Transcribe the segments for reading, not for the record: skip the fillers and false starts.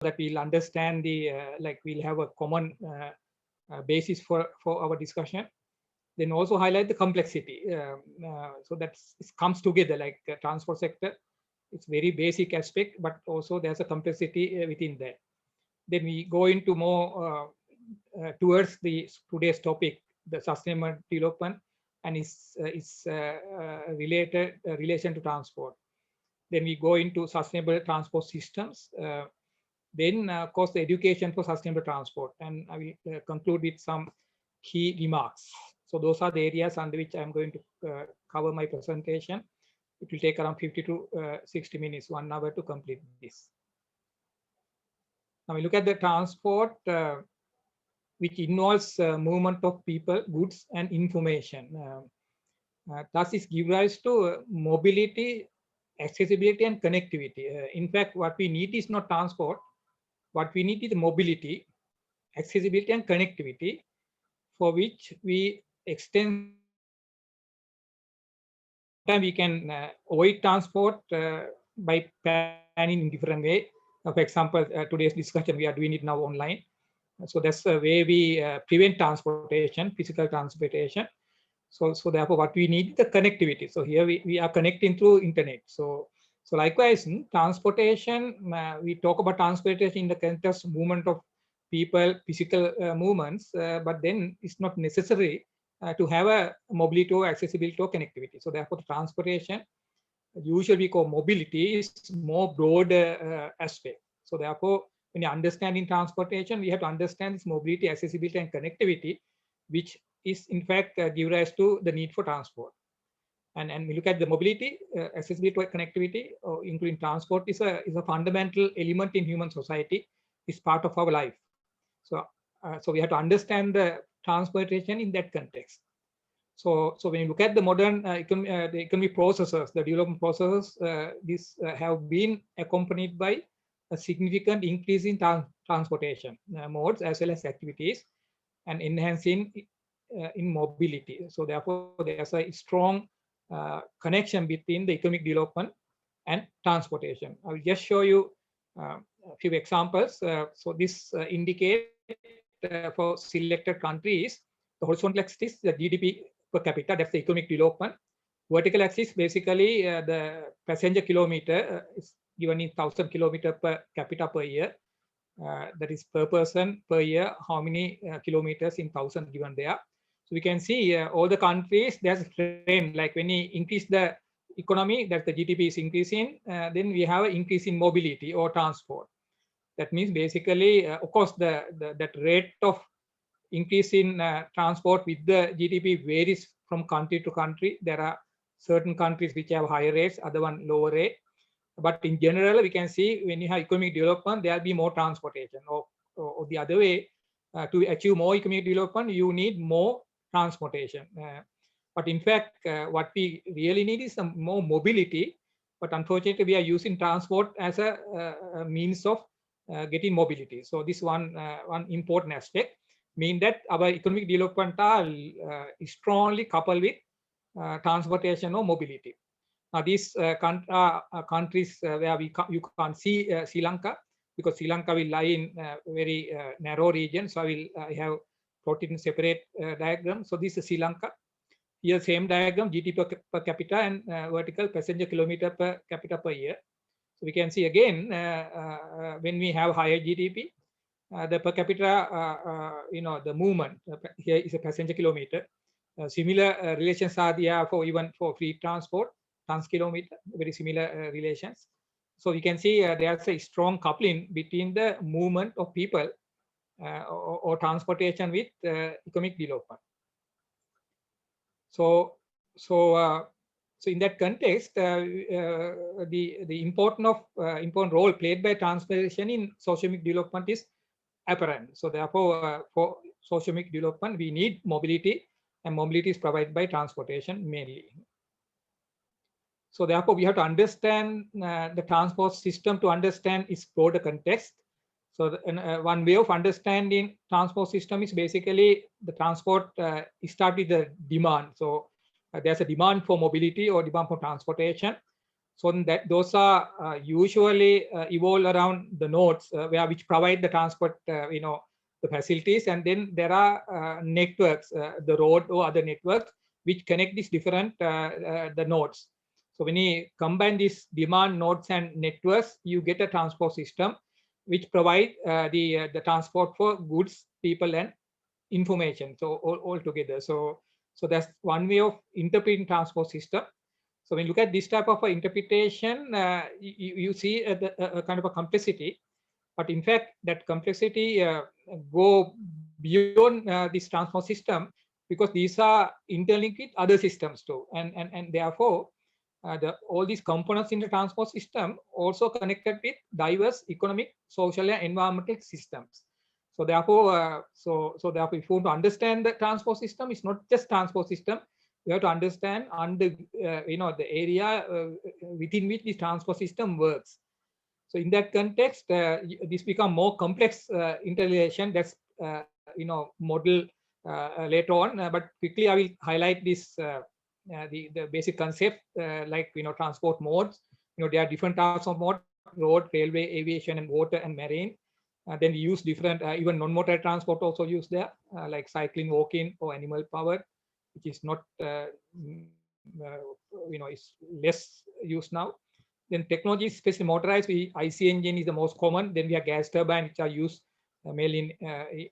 that we'll understand the, we'll have a common basis for our discussion. Then also highlight the complexity. So that it comes together, like transport sector. It's very basic aspect, but also there's a complexity within that. Then we go into more towards the today's topic, the sustainable development and its related relation to transport. Then we go into sustainable transport systems. Then, of course, the education for sustainable transport. And I will conclude with some key remarks. So those are the areas under which I'm going to cover my presentation. It will take around 50 to 60 minutes, 1 hour to complete this. Now we look at the transport, which involves movement of people, goods, and information. Thus, it gives rise to mobility, accessibility, and connectivity. In fact, what we need is not transport. What we need is mobility, accessibility, and connectivity, for which we extend. Sometimes we can avoid transport by planning in different way. For example, today's discussion, we are doing it now online. So that's the way we prevent transportation, physical transportation. So therefore, what we need is the connectivity. So here we are connecting through internet. So likewise, transportation, we talk about transportation in the context of movement of people, physical movements, but then it's not necessary to have a mobility or accessibility or connectivity. So therefore, the transportation, usually we call mobility, is more broad aspect. So therefore, when you understand in transportation, we have to understand this mobility, accessibility, and connectivity, which is in fact give rise to the need for transport. And we look at the mobility, accessibility, connectivity, including transport, is a fundamental element in human society. It's part of our life. So we have to understand the transportation in that context. So when you look at the modern the economic processes, the development processes, these have been accompanied by a significant increase in transportation modes as well as activities, and enhancing in mobility. So therefore, there's a strong connection between the economic development and transportation. I will just show you a few examples. So this indicates for selected countries, the horizontal axis is the GDP per capita, that's the economic development. Vertical axis, basically the passenger kilometer is given in 1,000 kilometer per capita per year. That is per person per year, how many kilometers in 1,000 given there. So we can see all the countries, there's a trend, like when you increase the economy, that the GDP is increasing, then we have an increase in mobility or transport. That means basically, of course, that rate of increase in transport with the GDP varies from country to country. There are certain countries which have higher rates, other one lower rate. But in general, we can see when you have economic development, there will be more transportation. Or the other way, to achieve more economic development, you need more transportation. But in fact, what we really need is some more mobility. But unfortunately, we are using transport as a means of getting mobility. So this one important aspect mean that our economic development are strongly coupled with transportation or mobility. Now these countries where you can't see Sri Lanka, because Sri Lanka will lie in very narrow region. So I have put in separate diagram. So this is Sri Lanka. Here same diagram, GDP per capita and vertical passenger kilometer per capita per year. So we can see again when we have higher GDP, the per capita, the movement here is a passenger kilometer. Similar relations are there for even for fleet transport, trans kilometer, very similar relations. So we can see there's a strong coupling between the movement of people or transportation with economic development. So in that context, the important role played by transportation in socioeconomic development is apparent. So therefore, for socioeconomic development, we need mobility, and mobility is provided by transportation mainly. So therefore, we have to understand the transport system to understand its broader context. So one way of understanding transport system is basically the transport start with the demand. So there's a demand for mobility or demand for transportation. So that those are usually evolve around the nodes which provide the transport, the facilities, and then there are networks, the road or other networks which connect these different the nodes. So when you combine these demand nodes and networks, you get a transport system which provide the transport for goods, people, and information. So all together. So that's one way of interpreting transport system. So when you look at this type of interpretation, you see a kind of a complexity, but in fact that complexity go beyond this transport system, because these are interlinked with other systems too, and therefore all these components in the transport system also connected with diverse economic, social, and environmental systems. So therefore, therefore, if you want to understand the transport system, it's not just transport system. You have to understand under the area within which this transport system works. So in that context, this become more complex interrelation. That's model later on. But quickly, I will highlight this the basic concept like transport modes. There are different types of mode: road, railway, aviation, and water and marine. Then we use different even non-motor transport also used there, like cycling, walking, or animal power, which is not is less used now. Then technology, especially motorized, IC engine is the most common. Then we have gas turbine, which are used mainly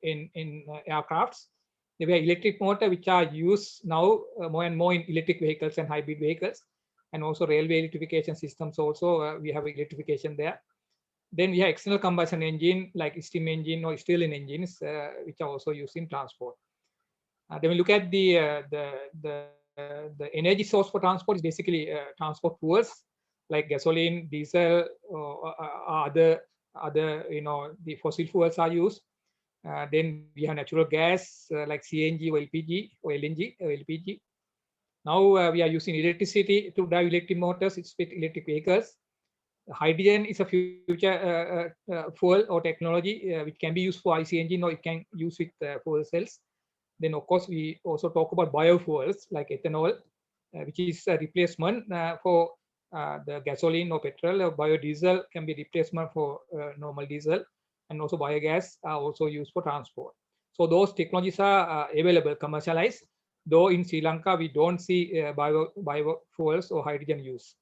in aircrafts. Then we have electric motor, which are used now more and more in electric vehicles and hybrid vehicles, and also railway electrification systems. Also, we have electrification there. Then we have external combustion engine like steam engine or Stirling engines, which are also used in transport. Then we look at the energy source for transport is basically transport fuels like gasoline, diesel, or other the fossil fuels are used. Then we have natural gas like CNG or LPG or LNG or LPG. Now we are using electricity to drive electric motors, it's with electric vehicles. Hydrogen is a future fuel or technology which can be used for IC engine, or it can use with fuel cells. Then of course we also talk about biofuels like ethanol, which is a replacement for the gasoline or petrol. Or biodiesel can be replacement for normal diesel, and also biogas are also used for transport. So those technologies are available, commercialized, though in Sri Lanka we don't see biofuels or hydrogen use.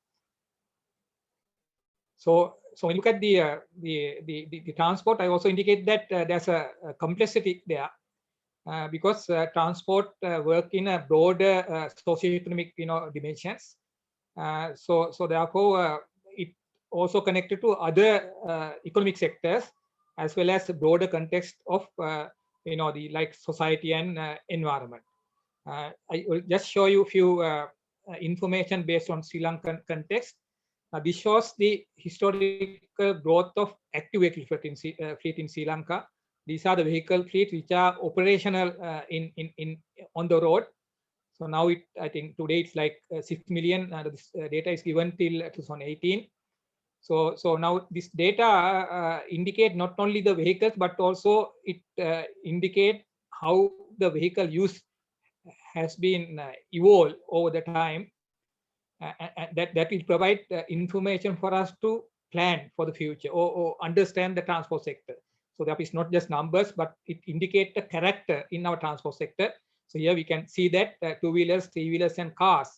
So when you look at the transport, I also indicate that there's a complexity there because transport work in a broader socioeconomic dimensions. So therefore it also connected to other economic sectors, as well as the broader context of the like society and environment. I will just show you a few information based on Sri Lankan context. This shows the historical growth of active vehicle fleet in Sri Lanka. These are the vehicle fleet which are operational on the road. So now I think today it's like 6 million. This data is given till 2018. So now this data indicate not only the vehicles, but also it indicate how the vehicle use has been evolved over the time. That will provide information for us to plan for the future or understand the transport sector. So that is not just numbers, but it indicates the character in our transport sector. So here we can see that two-wheelers, three-wheelers, and cars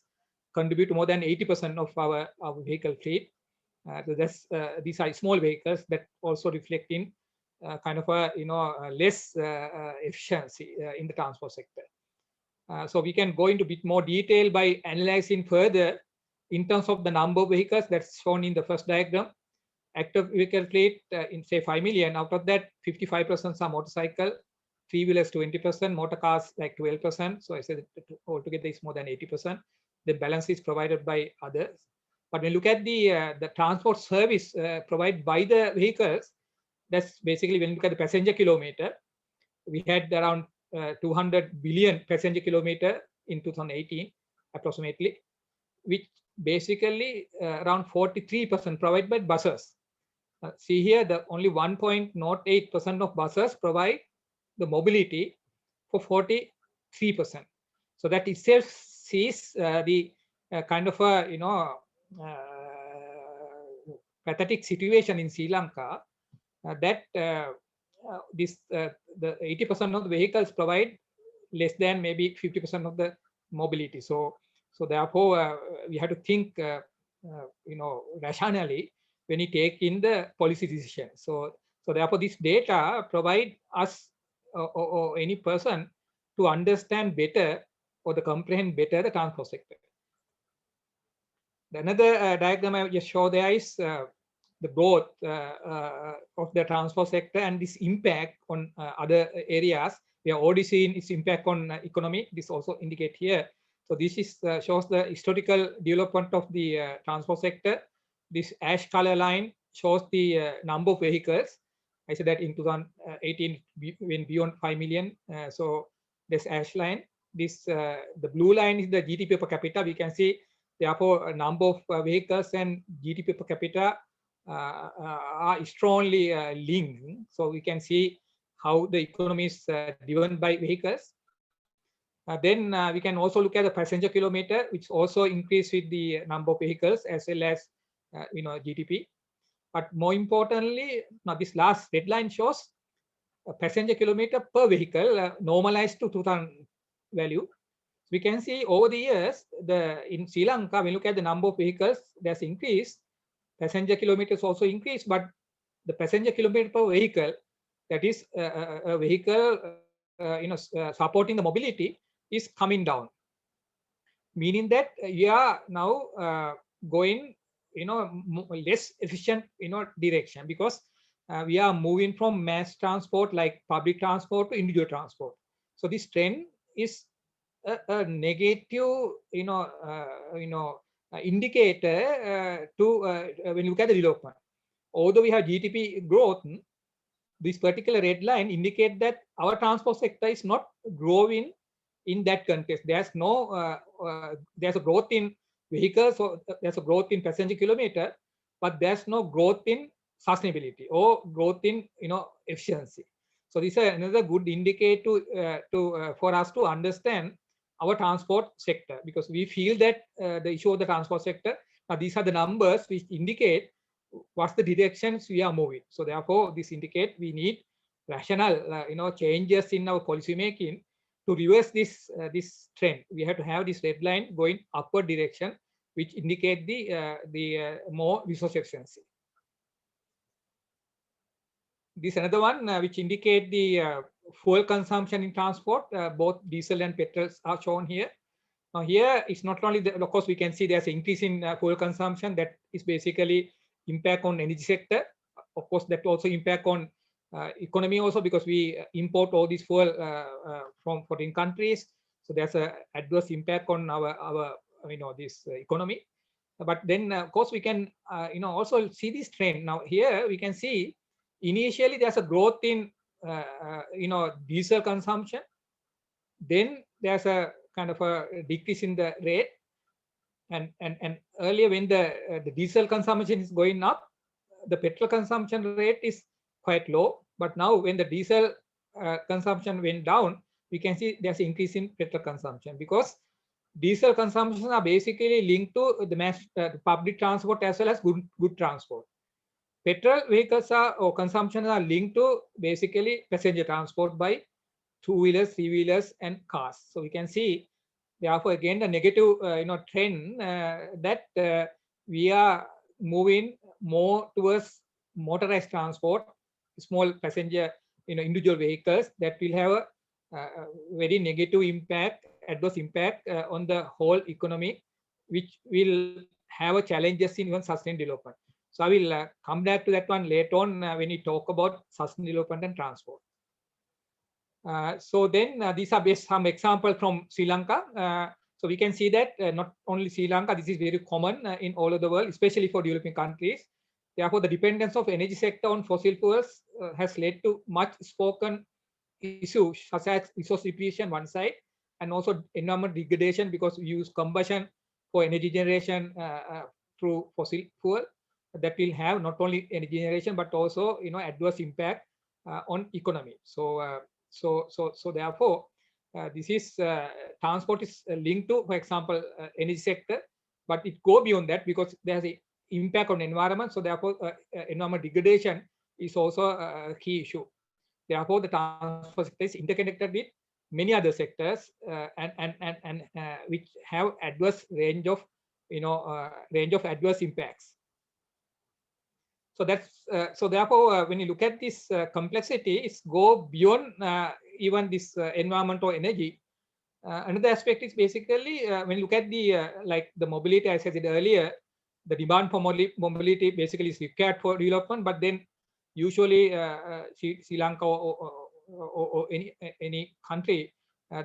contribute to more than 80% of our vehicle fleet. So that's these are small vehicles that also reflect in kind of a less efficiency in the transport sector. So we can go into a bit more detail by analyzing further in terms of the number of vehicles that's shown in the first diagram. Active vehicle fleet in say 5 million, out of that 55% are motorcycle, three-wheelers 20%, motor cars like 12%. So I said altogether it's more than 80%. The balance is provided by others. But when you look at the transport service provided by the vehicles, that's basically when you look at the passenger kilometer, we had around 200 billion passenger kilometer in 2018 approximately, which basically around 43% provided by buses. See here, the only 1.08% of buses provide the mobility for 43%. So that itself sees the kind of a pathetic situation in Sri Lanka that the 80% of the vehicles provide less than maybe 50% of the mobility. So therefore we have to think rationally when we take in the policy decision. So therefore this data provide us or any person to understand better or to comprehend better the transport sector. Another diagram I just show there is the growth of the transport sector and this impact on other areas. We have already seen its impact on economy. This also indicate here. So this is shows the historical development of the transport sector. This ash color line shows the number of vehicles. I said that in 2018 when beyond 5 million. So this ash line. This the blue line is the GDP per capita. We can see therefore a number of vehicles and GDP per capita are strongly linked. So we can see how the economy is driven by vehicles. Then we can also look at the passenger kilometer, which also increase with the number of vehicles as well as GDP. But more importantly, now this last red line shows a passenger kilometer per vehicle normalized to 2000 value. We can see over the years, in Sri Lanka, when we look at the number of vehicles, there's increased. Passenger kilometers also increased, but the passenger kilometer per vehicle, that is a vehicle, supporting the mobility, is coming down. Meaning that we are now going, less efficient, direction, because we are moving from mass transport like public transport to individual transport. So this trend is a negative, indicator to when you look at the development. Although we have GDP growth, this particular red line indicate that our transport sector is not growing in that context. There's no there's a growth in vehicles, or there's a growth in passenger kilometer, but there's no growth in sustainability or growth in efficiency. So this is another good indicator for us to understand our transport sector, because we feel that the issue of the transport sector, these are the numbers which indicate what's the directions we are moving. So therefore this indicate we need rational changes in our policy making to reverse this trend. We have to have this red line going upward direction, which indicate the more resource efficiency. This another one which indicate the fuel consumption in transport. Both diesel and petrol are shown here. Now here it's not only of course we can see there's an increase in fuel consumption that is basically impact on energy sector. Of course that also impact on economy also, because we import all this fuel from foreign countries. So there's a adverse impact on our this economy. But then of course we can also see this trend. Now here we can see initially there's a growth in diesel consumption. Then there's a kind of a decrease in the rate, and earlier when the diesel consumption is going up, the petrol consumption rate is quite low. But now when the diesel consumption went down, we can see there's an increase in petrol consumption, because diesel consumption are basically linked to the mass public transport as well as good transport. Petrol vehicles or consumption are linked to basically passenger transport by two-wheelers, three-wheelers, and cars. So we can see, therefore, again the negative trend that we are moving more towards motorized transport, small passenger individual vehicles that will have a very negative impact, adverse impact on the whole economy, which will have a challenges in even sustained development. So I will come back to that one later on when we talk about sustainable development and transport. So then these are based some examples from Sri Lanka. So we can see that not only Sri Lanka, this is very common in all over the world, especially for developing countries. Therefore, the dependence of energy sector on fossil fuels has led to much spoken issues such as resource depletion one side, and also environment degradation because we use combustion for energy generation through fossil fuel. That will have not only energy generation but also adverse impact on economy. So therefore this is transport is linked to, for example, energy sector, but it go beyond that because there's a impact on environment. So therefore, environment degradation is also a key issue. Therefore, the transport sector is interconnected with many other sectors which have adverse range of adverse impacts. So that's so therefore, when you look at this complexity, it's go beyond even this environment or energy. Another aspect is basically when you look at the like the mobility, as I said earlier, the demand for mobility basically is required for development, but then usually Sri Lanka or any country,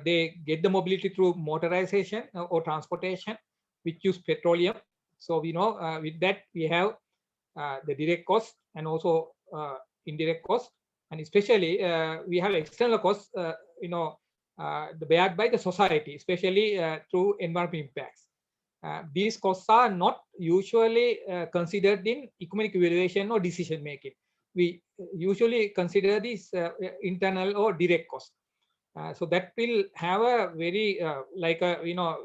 they get the mobility through motorization or transportation, which use petroleum. So we know with that we have the direct cost and also indirect cost, and especially we have external costs, beared by the society, especially through environmental impacts. These costs are not usually considered in economic evaluation or decision making. We usually consider these internal or direct costs. So that will have a very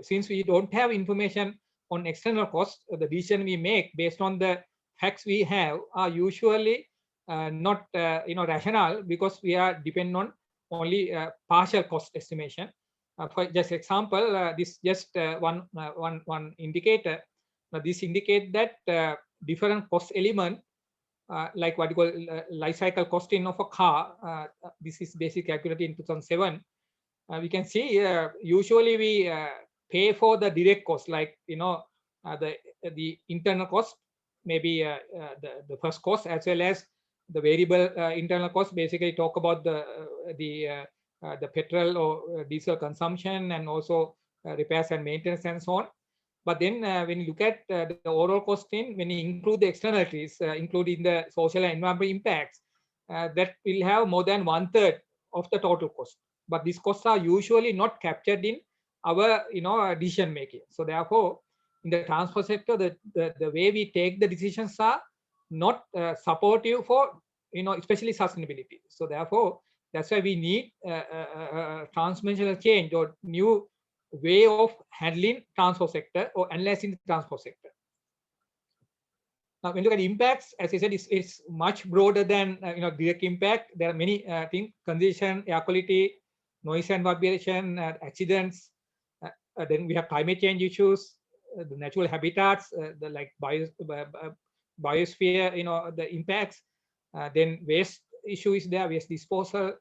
since we don't have information on external costs, the decision we make based on the facts we have are usually not rational, because we are dependent on only partial cost estimation. For just example, this just one indicator. Now this indicate that different cost element, like what you call life cycle costing of a car. This is basically calculated in 2007. We can see usually we pay for the direct cost, like the internal cost, maybe the first cost, as well as the variable internal cost. Basically talk about the petrol or diesel consumption, and also repairs and maintenance and so on. But then when you look at the overall costing, when you include the externalities, including the social and environmental impacts, that will have more than 1/3 of the total cost. But these costs are usually not captured in our decision making. So therefore, in the transport sector, the way we take the decisions are not supportive for especially sustainability. So therefore, that's why we need transformational change or new way of handling transport sector or analyzing the transport sector. Now, when you look at impacts, as I said, it's much broader than direct impact. There are many things: congestion, air quality, noise and vibration, accidents. Then we have climate change issues, the natural habitats, the like biosphere, the impacts. Then waste issue is there, waste disposal,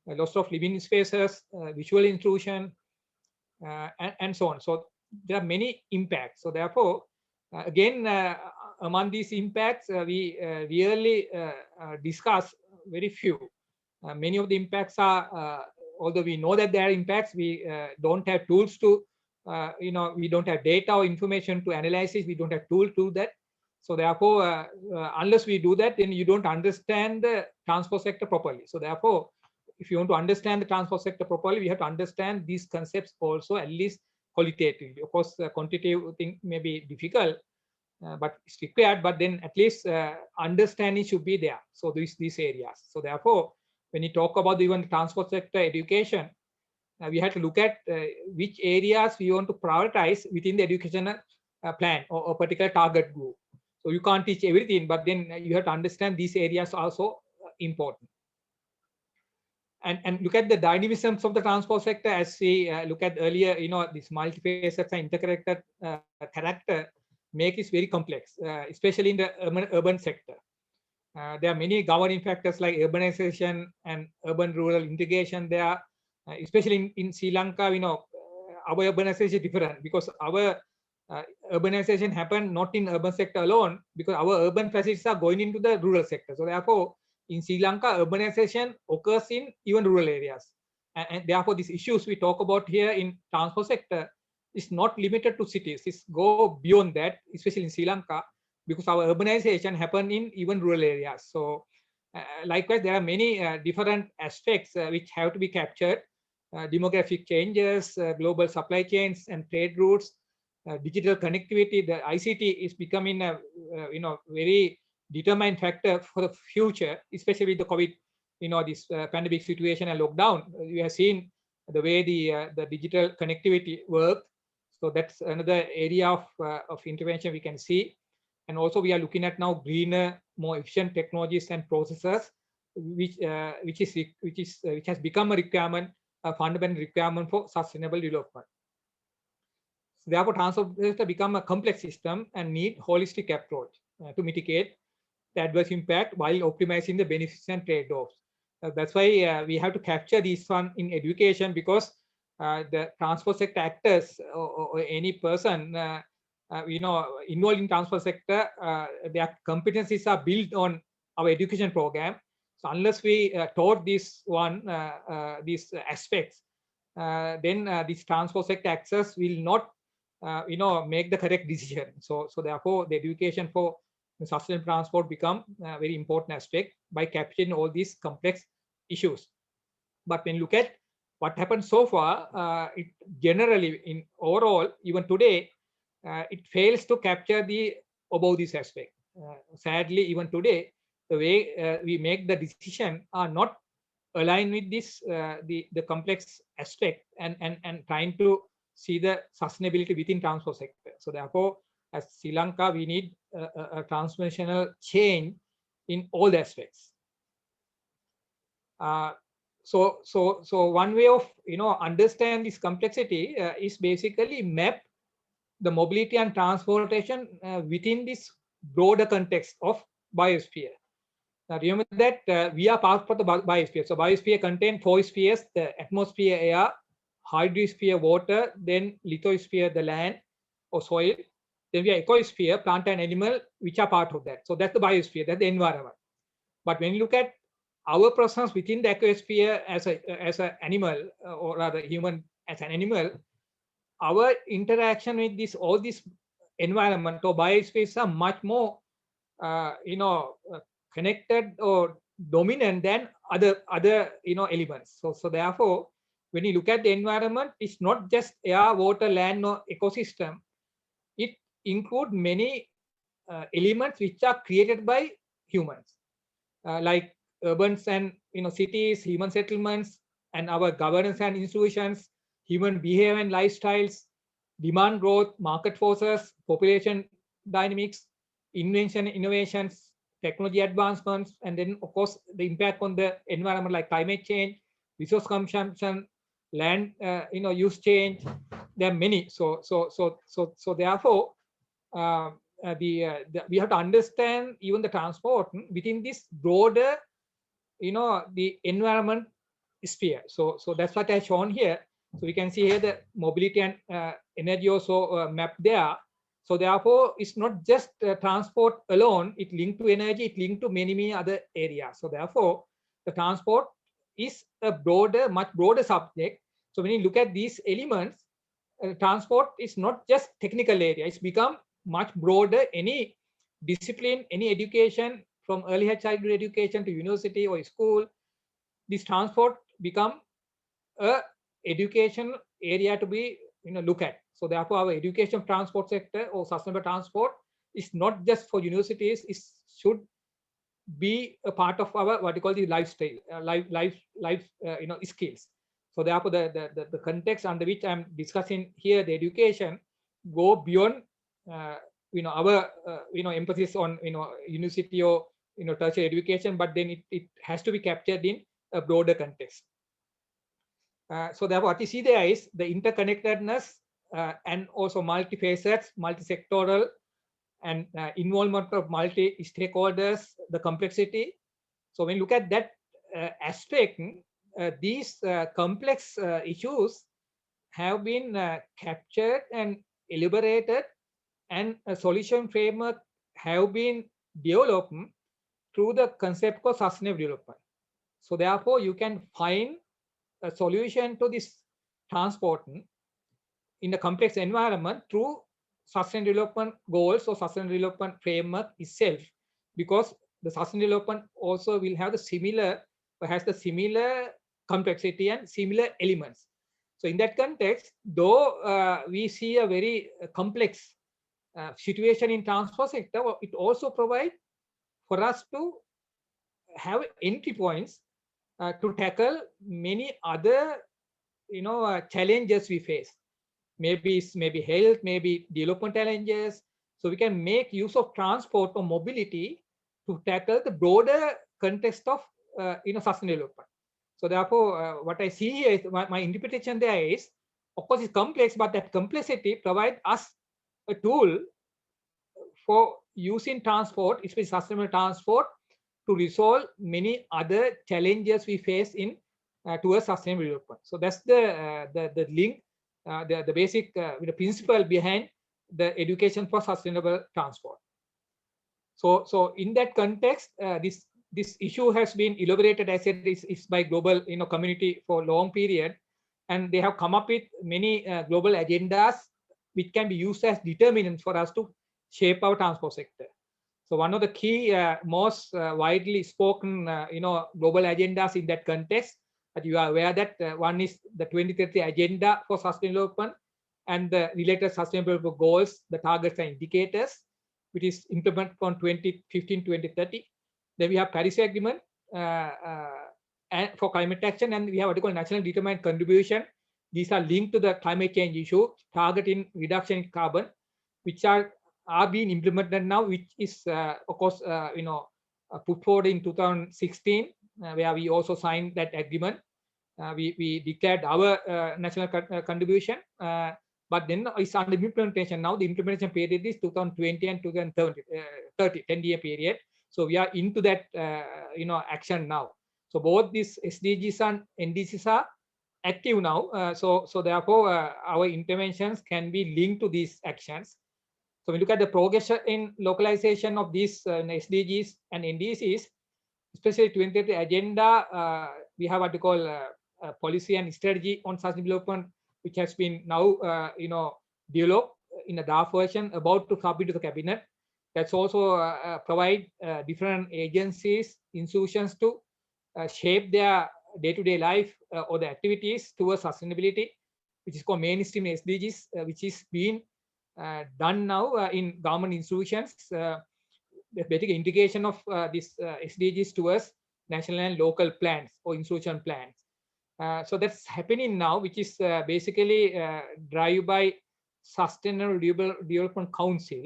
loss of living spaces, visual intrusion, and so on. So there are many impacts. So therefore, again, among these impacts, we really discuss very few. Many of the impacts are, although we know that there are impacts, we don't have tools to, we don't have data or information to analyze it. We don't have tools to do that. So therefore, unless we do that, then you don't understand the transport sector properly. So therefore, if you want to understand the transport sector properly, we have to understand these concepts also, at least qualitatively. Of course, quantitative thing may be difficult, but it's required. But then at least understanding should be there. So these areas. So therefore, when you talk about even the transport sector education, we have to look at which areas we want to prioritize within the educational plan or a particular target group. So you can't teach everything, but then you have to understand these areas are also important. And look at the dynamisms of the transport sector, as we look at earlier, this multi-faceted and interconnected character make it very complex, especially in the urban sector. There are many governing factors like urbanization and urban-rural integration there, especially in Sri Lanka. Our urbanization is different because our urbanization happened not in urban sector alone, because our urban facilities are going into the rural sector. So therefore, in Sri Lanka, urbanization occurs in even rural areas. And therefore, these issues we talk about here in transport sector is not limited to cities. It's go beyond that, especially in Sri Lanka, because our urbanization happened in even rural areas. So likewise, there are many different aspects which have to be captured. Demographic changes, global supply chains and trade routes, digital connectivity. The ICT is becoming a very determined factor for the future, especially with the COVID, this pandemic situation and lockdown. We have seen the way the digital connectivity works. So that's another area of intervention we can see. And also we are looking at now greener, more efficient technologies and processes, which has become a requirement, a fundamental requirement for sustainable development. So therefore, transport sector become a complex system and need holistic approach to mitigate the adverse impact while optimizing the benefits and trade-offs. That's why we have to capture this one in education, because the transport sector actors or any person involved in transport sector, their competencies are built on our education program. So unless we taught this one, these aspects, then this transport sector access will not make the correct decision. So therefore the education for sustainable transport become a very important aspect by capturing all these complex issues. But when you look at what happened so far, it generally in overall, even today, it fails to capture the above this aspect. Sadly, even today, the way we make the decision are not aligned with this the complex aspect and trying to see the sustainability within transport sector. So therefore, as Sri Lanka, we need a transformational change in all the aspects. So one way of understand this complexity is basically map the mobility and transportation within this broader context of biosphere. Now remember that we are part of the biosphere. So biosphere contains 4 spheres: the atmosphere, air, hydrosphere, water, then lithosphere, the land or soil. Then we are ecosphere, plant and animal, which are part of that. So that's the biosphere, that's the environment. But when you look at our presence within the ecosphere as an animal, or rather human as an animal, our interaction with all this environment or biospheres are much more connected or dominant than other elements. So therefore, when you look at the environment, it's not just air, water, land or ecosystem. It includes many elements which are created by humans, like urbans and cities, human settlements, and our governance and institutions, human behavior and lifestyles, demand growth, market forces, population dynamics, invention, innovations, technology advancements, and then of course the impact on the environment like climate change, resource consumption, land use change. There are many. So therefore, we have to understand even the transport within this broader the environment sphere. So that's what I've shown here. So we can see here the mobility and energy also mapped there. So therefore, it's not just transport alone. It linked to energy. It linked to many other areas. So therefore, the transport is a much broader subject. So when you look at these elements, transport is not just technical area. It's become much broader. Any discipline, any education, from early childhood education to university or school, this transport become a education area to be look at. So therefore, our education transport sector or sustainable transport is not just for universities. It should be a part of our what you call the lifestyle, skills. So therefore, the context under which I'm discussing here, the education, go beyond our emphasis on university or tertiary education, but then it has to be captured in a broader context. So therefore, what you see there is the interconnectedness and also multi-facets, multi-sectoral, and involvement of multi-stakeholders, the complexity. So when you look at that aspect, these complex issues have been captured and elaborated, and a solution framework have been developed through the concept of sustainable development. So therefore, you can find a solution to this transport in a complex environment through sustainable development goals or sustainable development framework itself, because the sustainable development also will have the similar, has the similar complexity and similar elements. So in that context, though we see a very complex situation in transport sector, it also provides for us to have entry points to tackle many other challenges we face. Maybe health, maybe development challenges, So we can make use of transport or mobility to tackle the broader context of sustainable development. So therefore, what I see here is my interpretation there is, of course, it's complex, but that complexity provides us a tool for using transport, especially sustainable transport, to resolve many other challenges we face in towards sustainable development. So that's the link, the basic the principle behind the education for sustainable transport. So in that context, this issue has been elaborated, as I said, is by global community for a long period, and they have come up with many global agendas which can be used as determinants for us to shape our transport sector. So one of the key, most widely spoken, global agendas in that context, that you are aware that one is the 2030 Agenda for Sustainable Development and the related sustainable goals, the targets and indicators, which is implemented from 2015-2030. Then we have Paris Agreement and for climate action, and we have what we call national determined contribution. These are linked to the climate change issue, targeting reduction in carbon, which are being implemented now, which is of course put forward in 2016, where we also signed that agreement. We declared our national contribution, but then it's under implementation now. The implementation period is 2020 and 2030, 10-year period. So we are into that action now. So both these SDGs and NDCs are active now. So therefore our interventions can be linked to these actions. So we look at the progress in localization of these SDGs and NDCs, especially 2030 agenda. We have what we call policy and strategy on sustainable development, which has been now developed in a draft version, about to submit to the cabinet. That's also provide different agencies, institutions to shape their day-to-day life or the activities towards sustainability, which is called mainstream SDGs, which is being done now in government institutions. The basic integration of these SDGs towards national and local plans or institution plans. So that's happening now, which is basically driven by Sustainable Development Council.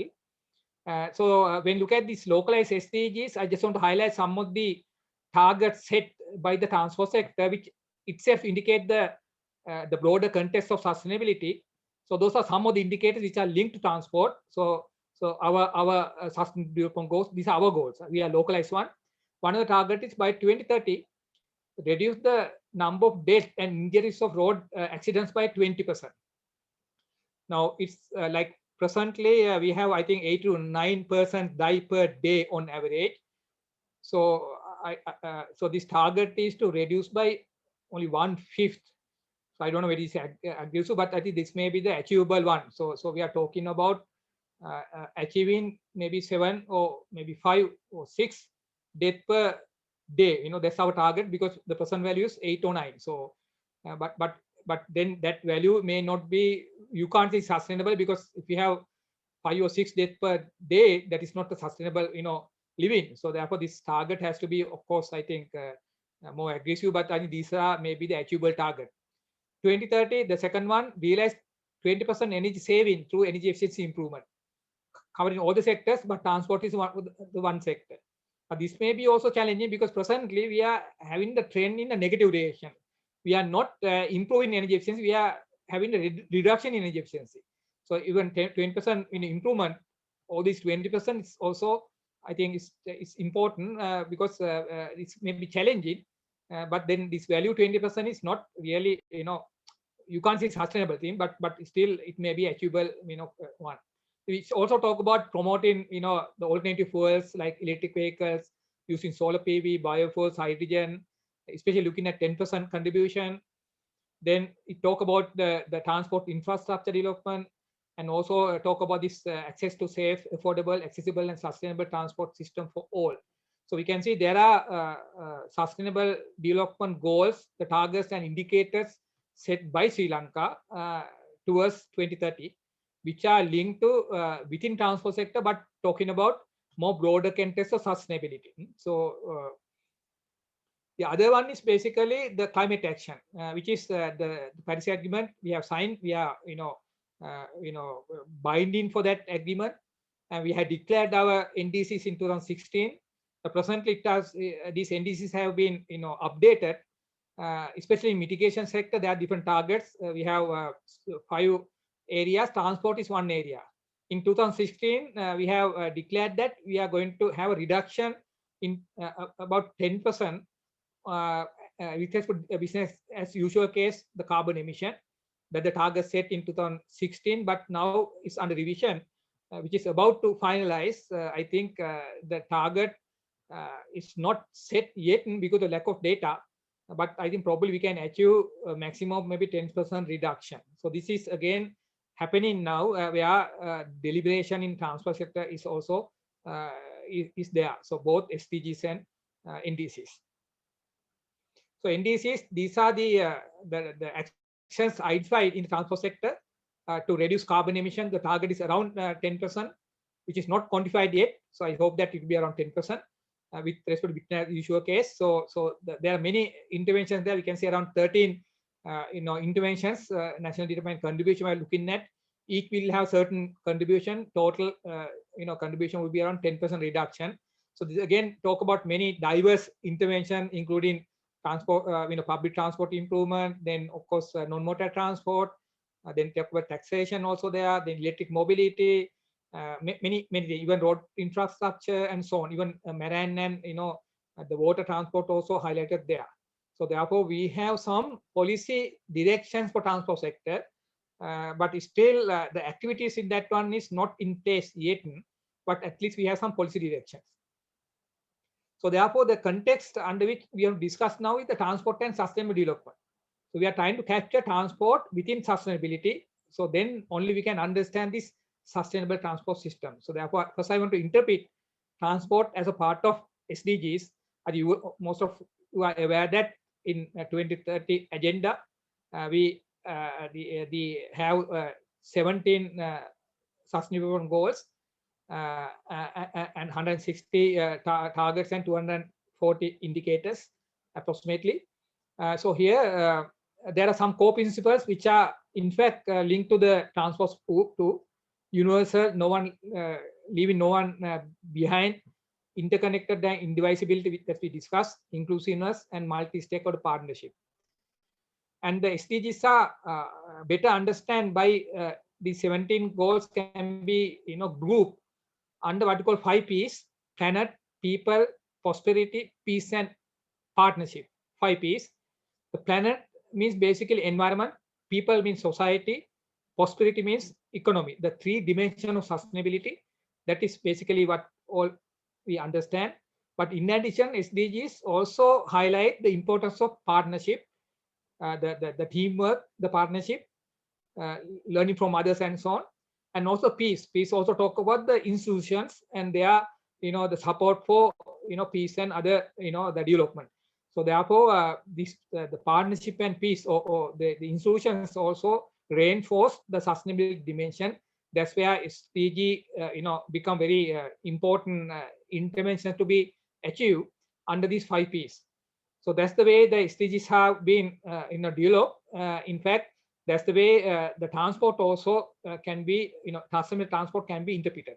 So when you look at these localized SDGs, I just want to highlight some of the targets set by the transport sector, which itself indicate the broader context of sustainability. So those are some of the indicators which are linked to transport. So our sustainable development goals, these are our goals. We are localized one. One of the target is by 2030, reduce the number of deaths and injuries of road accidents by 20%. Now it's like presently we have, I think, 8 to 9% die per day on average. So so this target is to reduce by only 1/5. So I don't know whether it's aggressive, but I think this may be the achievable one. So we are talking about achieving maybe 7 or maybe 5 or 6 death per day. That's our target, because the present value is 8 or 9. So but then that value may not be, you can't say sustainable, because if you have 5 or 6 deaths per day, that is not a sustainable living. So therefore this target has to be, of course, I think more aggressive, but I think these are maybe the achievable target. 2030, the second one, realize 20% energy saving through energy efficiency improvement, covering all the sectors, but transport is the one sector. But this may be also challenging, because presently we are having the trend in a negative direction. We are not improving energy efficiency, we are having a reduction in energy efficiency. So even 20% in improvement, all these 20% is also, I think, is important, because it may be challenging. But then this value 20% is not really, you can't say sustainable thing, but still it may be achievable, one. We also talk about promoting, the alternative fuels like electric vehicles, using solar PV, biofuels, hydrogen, especially looking at 10% contribution. Then it talk about the transport infrastructure development, and also talk about this access to safe, affordable, accessible, and sustainable transport system for all. So we can see there are sustainable development goals, the targets and indicators set by Sri Lanka towards 2030, which are linked to within transport sector, but talking about more broader context of sustainability. So the other one is basically the climate action, which is the Paris Agreement we have signed. We are binding for that agreement. and we had declared our NDCs in 2016. Presently, it has, these NDCs have been updated, especially in mitigation sector. There are different targets. We have 5 areas. Transport is one area. In 2016, we have declared that we are going to have a reduction in about 10% with respect to business as usual case, the carbon emission, that the target set in 2016, but now is under revision, which is about to finalize. I think the target is not set yet because of lack of data, but I think probably we can achieve a maximum maybe 10% reduction. So this is again happening now, where deliberation in transport sector is also is there. So both SDGs and NDCs. So NDCs, these are the actions identified in the transport sector to reduce carbon emission. The target is around 10%, which is not quantified yet. So I hope that it will be around 10% with respect to usual case. So there are many interventions there. We can say around 13 interventions, national determined contribution we're looking at. Each will have certain contribution. Total contribution will be around 10% reduction. So this again talk about many diverse intervention, including transport, public transport improvement, then of course non-motor transport, then talk about taxation also there, then electric mobility, many even road infrastructure and so on, even marine and the water transport also highlighted there. So therefore we have some policy directions for transport sector, but still the activities in that one is not in place yet, but at least we have some policy directions. So therefore, the context under which we have discussed now is the transport and sustainable development. So we are trying to capture transport within sustainability. So then only we can understand this sustainable transport system. So therefore, first I want to interpret transport as a part of SDGs. Most of you are aware that in 2030 agenda, we have 17 sustainable goals. And 160 targets and 240 indicators approximately. So here there are some core principles which are in fact linked to the transport to universal, no one leaving no one behind, interconnected and indivisibility that we discussed, inclusiveness and multi-stakeholder partnership. And the SDGs are better understand by the 17 goals can be grouped under what we call 5 P's: planet, people, prosperity, peace, and partnership. 5 P's. The planet means basically environment, people means society, prosperity means economy. The 3 dimensions of sustainability, that is basically what all we understand. But in addition, SDGs also highlight the importance of partnership, the teamwork, the partnership, learning from others and so on. And also peace. Peace also talk about the institutions and their, the support for, peace and other, the development. So therefore, the partnership and peace or the institutions also reinforce the sustainability dimension. That's where SDG, become very important intervention to be achieved under these 5 P's. So that's the way the SDGs have been, developed. In fact, that's the way the transport also can be, sustainable transport can be interpreted.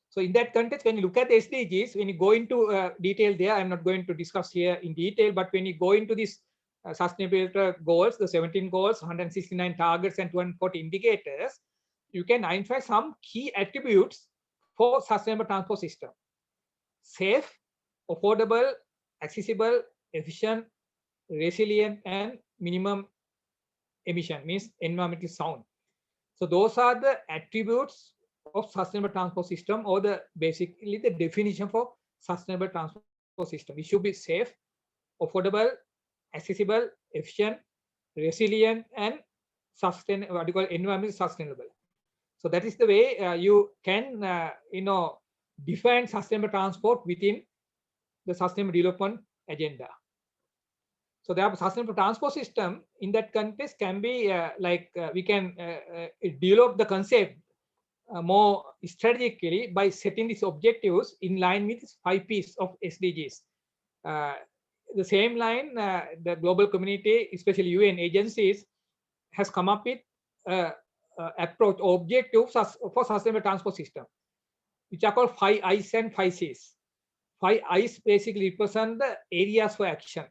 So in that context, when you look at the SDGs, when you go into detail there, I'm not going to discuss here in detail, but when you go into these sustainability goals, the 17 goals, 169 targets, and 240 indicators, you can identify some key attributes for sustainable transport system: safe, affordable, accessible, efficient, resilient, and minimum emission, means environmentally sound. So those are the attributes of sustainable transport system, or the basically the definition for sustainable transport system. It should be safe, affordable, accessible, efficient, resilient, and sustainable, what you call environmentally sustainable. So that is the way you can define sustainable transport within the sustainable development agenda. So the sustainable transport system in that context can be we can develop the concept more strategically by setting these objectives in line with 5 P's of SDGs. The same line, the global community, especially UN agencies, has come up with approach objectives for sustainable transport system, which are called 5 I's and 5 C's. 5 I's basically represent the areas for action: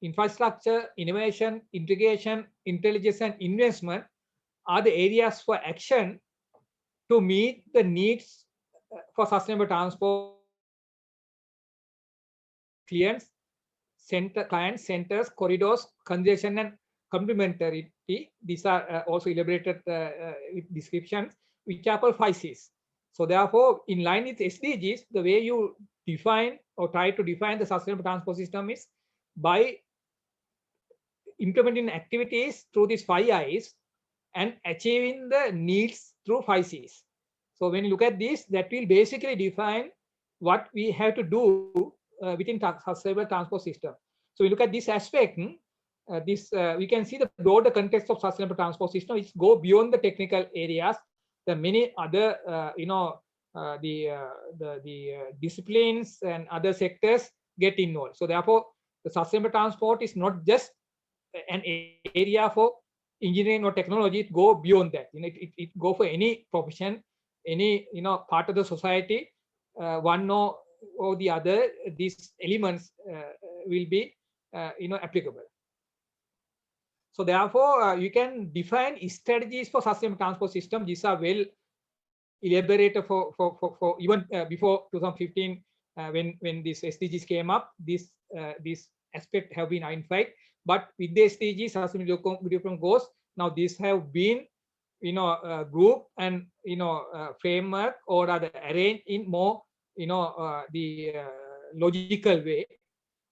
infrastructure, innovation, integration, intelligence, and investment are the areas for action to meet the needs for sustainable transport clients, client centers, corridors, congestion, and complementarity. These are also elaborated with descriptions, which are called 5 C's. So therefore, in line with SDGs, the way you define or try to define the sustainable transport system is by implementing activities through these 5 I's and achieving the needs through 5 C's. So when you look at this, that will basically define what we have to do within sustainable transport system. So we look at this aspect, we can see the broader context of sustainable transport system, which go beyond the technical areas. There are many other, disciplines and other sectors get involved. So therefore, the sustainable transport is not just an area for engineering or technology. It go beyond that. It go for any profession, any part of the society. One or the other, these elements will be applicable. So therefore, you can define strategies for sustainable transport system. These are well elaborated for even before 2015 when this SDGs came up. This aspect have been identified. But with the SDGs, sustainable development goals, now these have been group and framework or rather arranged in more logical way.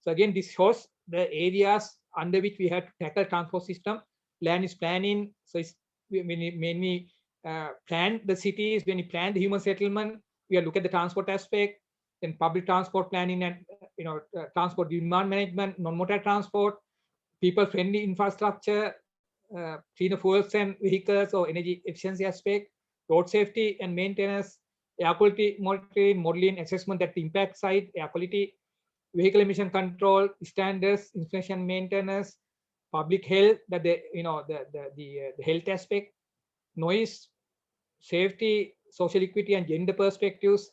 So again, this shows the areas under which we have to tackle transport system. Land is planning. So it's when we plan the cities, when we plan the human settlement, we are looking at the transport aspect. Then public transport planning and transport demand management, non-motor transport, people-friendly infrastructure, cleaner fuels and vehicles or energy efficiency aspect, road safety and maintenance, air quality monitoring, modeling, assessment at the impact side, air quality, vehicle emission control, standards, inspection, maintenance, public health, that the health aspect, noise, safety, social equity, and gender perspectives,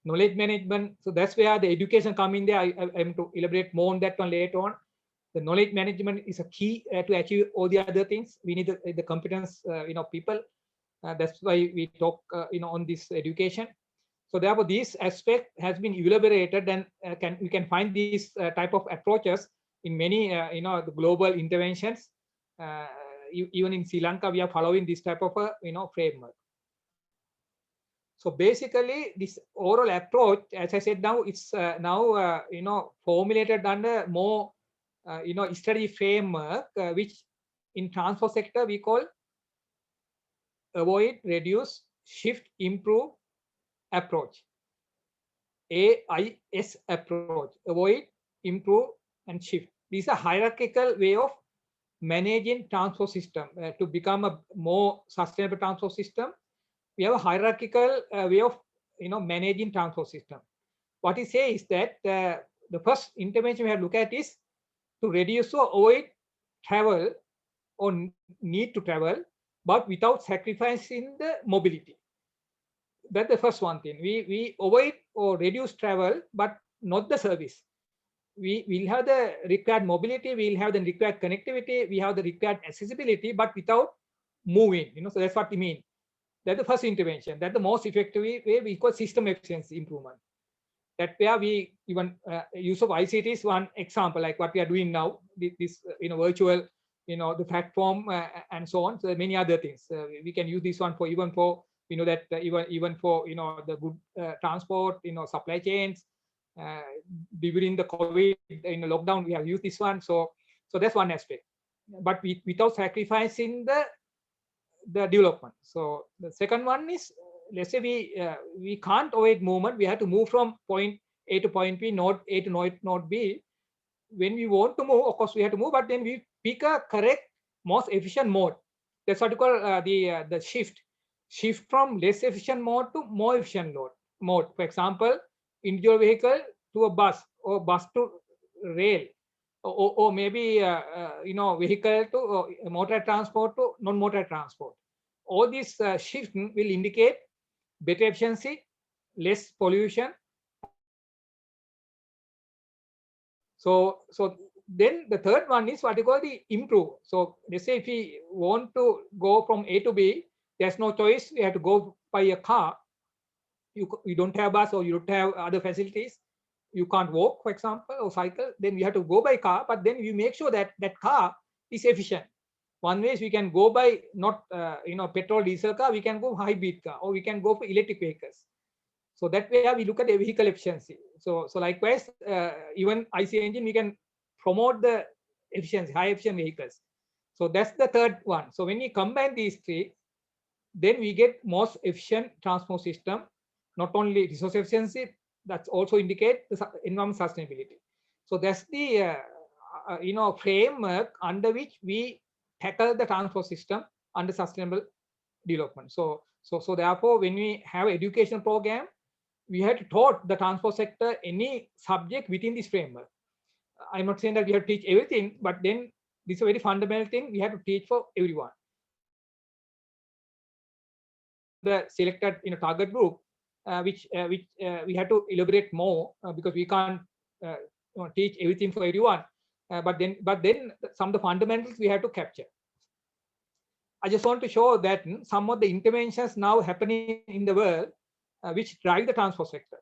knowledge management. So that's where the education come in there. I'm to elaborate more on that one later on. The knowledge management is a key to achieve all the other things. We need the competence, people. That's why we talk, on this education. So therefore, this aspect has been elaborated, and we can find these type of approaches in many, the global interventions. Even in Sri Lanka, we are following this type of a, framework. So basically, this overall approach, as I said, now it's now formulated under more study framework, which in transport sector we call avoid, reduce, shift, improve approach. AIS approach: avoid, improve, and shift. These are hierarchical way of managing transport system. To become a more sustainable transport system, we have a hierarchical way of managing transport system. What he says is that the first intervention we have to look at is to reduce or avoid travel or need to travel, but without sacrificing the mobility. That's the first one thing. We avoid or reduce travel, but not the service. We will have the required mobility, we will have the required connectivity, we have the required accessibility, but without moving. So that's what we mean. That's the first intervention. That's the most effective way we call system efficiency improvement. That where we even use of ICT is one example, like what we are doing now. This virtual, the platform and so on. So many other things. We can use this one for even for that even for the good transport, supply chains. During the COVID lockdown, we have used this one. So that's one aspect, but without sacrificing the development. So the second one is, let's say we can't avoid movement. We have to move from point A to point B, node A to node B. When we want to move, of course, we have to move, but then we pick a correct, most efficient mode. That's what we call the shift from less efficient mode to more efficient mode. For example, individual vehicle to a bus, or bus to rail, or maybe vehicle to motor transport to non-motor transport. all this shift will indicate better efficiency, less pollution. So then the third one is what you call the improve. So let's say if we want to go from A to B, there's no choice. We have to go by a car. You don't have bus, or you don't have other facilities. You can't walk, for example, or cycle. Then you have to go by car. But then you make sure that that car is efficient. One way is we can go by not petrol diesel car. We can go hybrid car, or we can go for electric vehicles. So that way we look at the vehicle efficiency. So likewise, even IC engine, we can promote the efficiency, high efficient vehicles. So that's the third one. So when we combine these three, then we get most efficient transport system, not only resource efficiency, that's also indicate the environmental sustainability. So that's the framework under which we tackle the transport system under sustainable development. So therefore, when we have education program, we have to taught the transport sector any subject within this framework. I'm not saying that we have to teach everything, but then this is a very fundamental thing we have to teach for everyone. The selected target group, which we have to elaborate more because we can't teach everything for everyone. But then some of the fundamentals we have to capture. I just want to show that some of the interventions now happening in the world which drive the transport sector.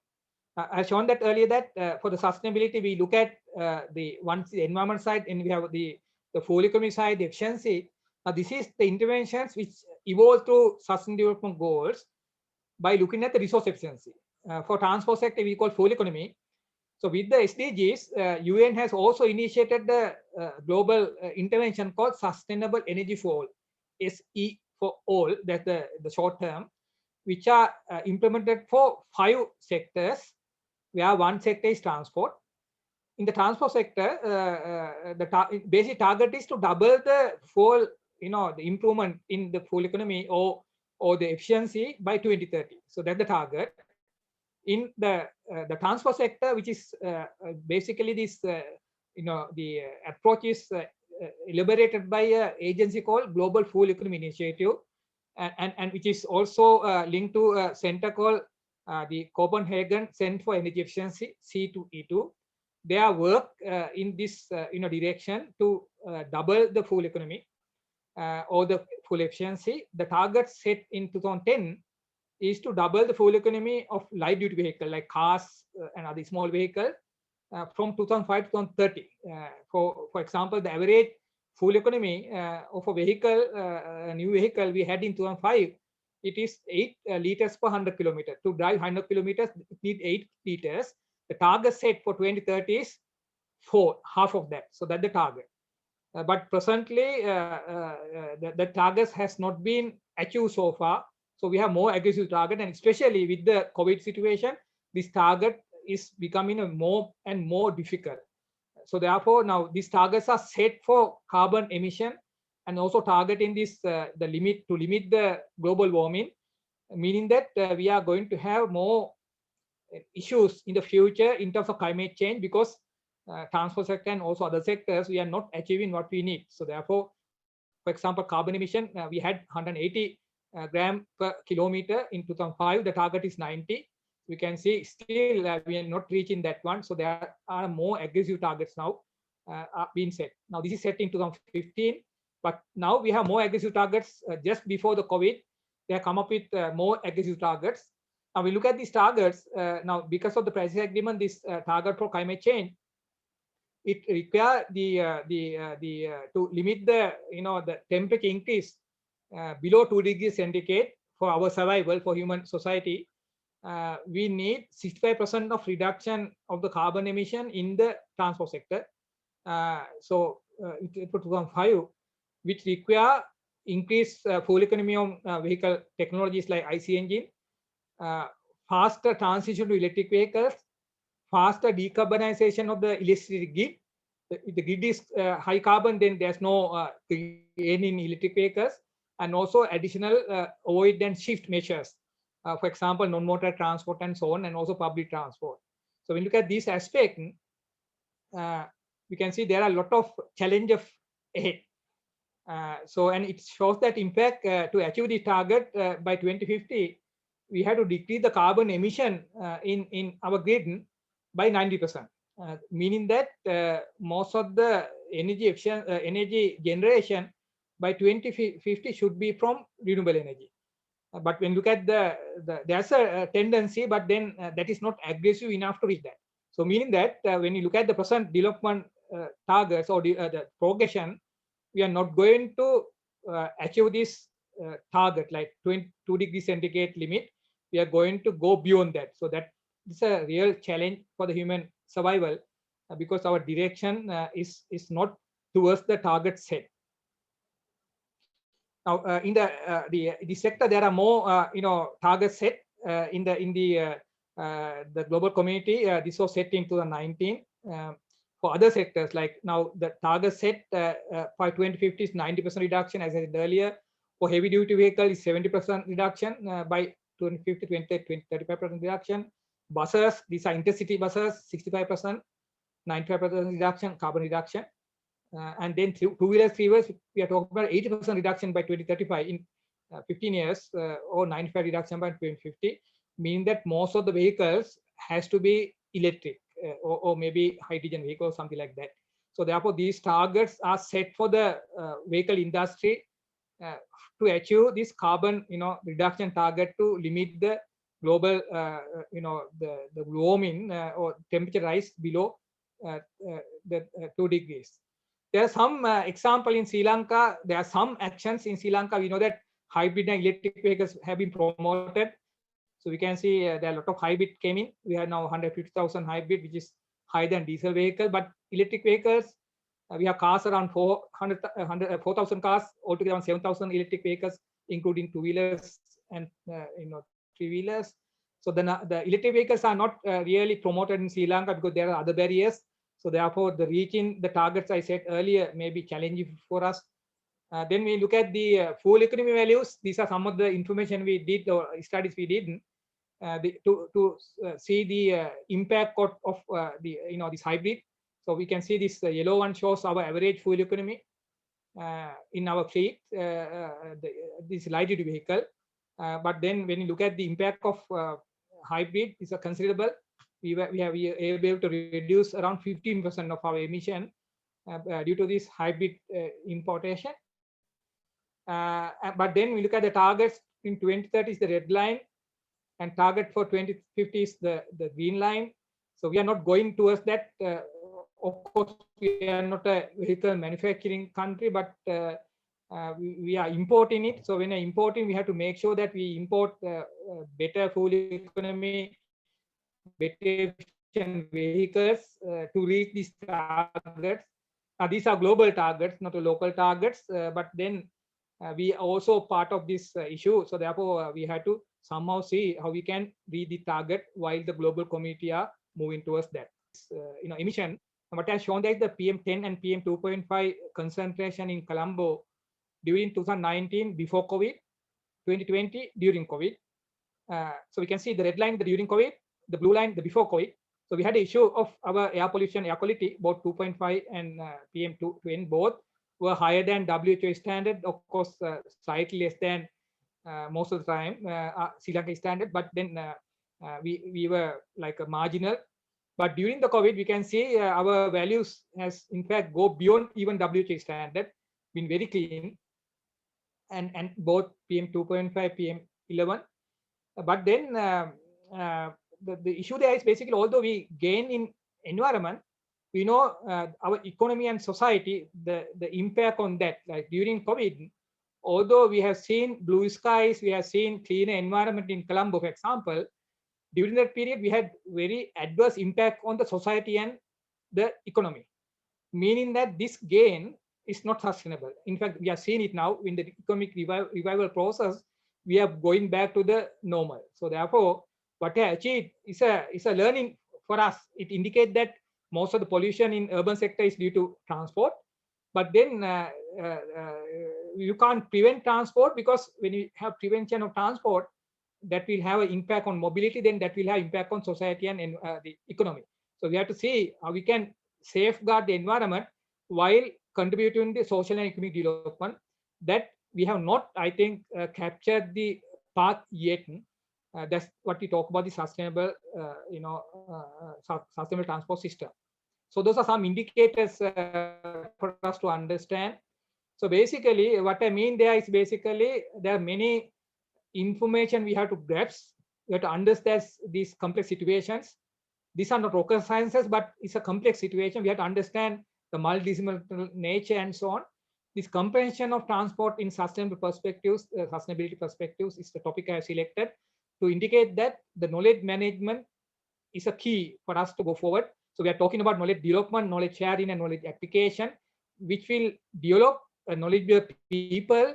I've shown that earlier that for the sustainability, we look at the environment side, and we have the fuel economy side, the efficiency. Now, this is the interventions which evolve through sustainable development goals by looking at the resource efficiency. For transport sector, we call fuel economy. So with the SDGs, UN has also initiated the global intervention called Sustainable Energy for All, SE for all, that's the short term, which are implemented for 5 sectors, where one sector is transport. In the transport sector, the basic target is to double the fuel, the improvement in the fuel economy or the efficiency by 2030. So that's the target. In the transport sector, which is basically this, the approach is elaborated by an agency called Global Fuel Economy Initiative, and which is also linked to a center called the Copenhagen Center for Energy Efficiency, C2E2. Their work in this direction to double the fuel economy or the fuel efficiency. The target set in 2010 is to double the fuel economy of light duty vehicle like cars and other small vehicles from 2005 to 2030. For example, the average fuel economy of a vehicle, a new vehicle we had in 2005, it is 8 liters per 100 kilometers. To drive 100 kilometers, it needs 8 liters. The target set for 2030 is 4, half of that. So that's the target. But presently, the target has not been achieved so far. So we have more aggressive target, and especially with the COVID situation, this target is becoming more and more difficult. So therefore, now these targets are set for carbon emission and also targeting this the limit to limit the global warming, meaning that we are going to have more issues in the future in terms of climate change, because transport sector and also other sectors, we are not achieving what we need. So therefore, for example, carbon emission, we had 180 gram per kilometer in 2005. The target is 90. We can see still we are not reaching that one. So there are more aggressive targets now are being set. Now this is set in 2015, but now we have more aggressive targets just before the COVID. They have come up with more aggressive targets. Now we look at these targets now because of the Paris Agreement. This target for climate change, it requires to limit the the temperature increase below 2 degrees centigrade for our survival for human society. We need 65% of reduction of the carbon emission in the transport sector. So for 2005, which require increased fuel economy of vehicle technologies like IC engine, faster transition to electric vehicles, faster decarbonization of the electricity grid. If the grid is high carbon, then there's no gain in electric vehicles, and also additional avoid and shift measures. For example, non-motor transport and so on, and also public transport. So when you look at this aspect, we can see there are a lot of challenges ahead. And it shows that, in fact, to achieve the target by 2050, we have to decrease the carbon emission in our grid by 90%, meaning that most of the energy generation by 2050 should be from renewable energy. But when you look at there's a tendency, but then that is not aggressive enough to reach that. So meaning that when you look at the present development targets or the progression, we are not going to achieve this target like 22 degrees centigrade limit. We are going to go beyond that. So that is a real challenge for the human survival because our direction is not towards the target set. Now, in the sector, there are more targets set in the global community. This was set in 2019. For other sectors, like now the target set by 2050 is 90% reduction, as I said earlier. For heavy duty vehicle is 70% reduction by 2050, 35% reduction. Buses, these are intercity buses, 65%, 95% reduction, carbon reduction. And then two-wheelers, three-wheelers, we are talking about 80% reduction by 2035 in 15 years, or 95% reduction by 2050, meaning that most of the vehicles has to be electric or maybe hydrogen vehicle or something like that. So therefore, these targets are set for the vehicle industry to achieve this carbon, reduction target to limit the global, the warming or temperature rise below the 2 degrees. There are some example in Sri Lanka. There are some actions in Sri Lanka. We know that hybrid and electric vehicles have been promoted. So we can see there are a lot of hybrid came in. We have now 150,000 hybrid, which is higher than diesel vehicle. But electric vehicles, we have cars around 4,000 cars, altogether around 7,000 electric vehicles, including two-wheelers and three-wheelers. So the electric vehicles are not really promoted in Sri Lanka because there are other barriers. So therefore, the reaching the targets I said earlier may be challenging for us. Then we look at the fuel economy values. These are some of the information we did or studies we did to see the impact of this hybrid. So we can see this yellow one shows our average fuel economy in our fleet, this light duty vehicle. But then when you look at the impact of hybrid, is a considerable. We are able to reduce around 15% of our emission due to this hybrid importation. But then we look at the targets in 2030 is the red line, and target for 2050 is the green line. So we are not going towards that. Of course, we are not a vehicle manufacturing country, but we are importing it. So when we are importing, we have to make sure that we import better fuel economy, better vehicles to reach these targets. These are global targets, not local targets, but then we are also part of this issue. So therefore, we have to somehow see how we can reach the target while the global community are moving towards that. Emission. What has shown that the PM10 and PM2.5 concentration in Colombo during 2019 before COVID, 2020 during COVID. So we can see the red line the during COVID, the blue line the before COVID. So we had an issue of our air pollution, air quality, both 2.5 and PM2.5 both were higher than WHO standard, of course, slightly less than most of the time Sri Lanka standard, but then we were like a marginal. But during the COVID, we can see our values has in fact go beyond even WHO standard, been very clean, and both PM2.5, PM11. But then the issue there is basically, although we gain in environment, we know our economy and society, the impact on that, like during COVID, although we have seen blue skies, we have seen cleaner environment in Colombo, for example, during that period, we had very adverse impact on the society and the economy, meaning that this gain is not sustainable. In fact, we are seeing it now in the economic revival process. We are going back to the normal. So therefore, what I achieved is a learning for us. It indicates that most of the pollution in urban sector is due to transport, but then you can't prevent transport, because when you have prevention of transport, that will have an impact on mobility, then that will have impact on society and the economy. So we have to see how we can safeguard the environment while contributing the social and economic development, that we have not, I think, captured the path yet. That's what we talk about the sustainable, sustainable transport system. So those are some indicators for us to understand. So basically, what I mean there is basically there are many information we have to grasp. We have to understand these complex situations. These are not rocket sciences, but it's a complex situation. We have to understand the multidisciplinary nature and so on. This comprehension of transport in sustainable perspectives, sustainability perspectives, is the topic I have selected to indicate that the knowledge management is a key for us to go forward. So we are talking about knowledge development, knowledge sharing, and knowledge application, which will develop a knowledge people,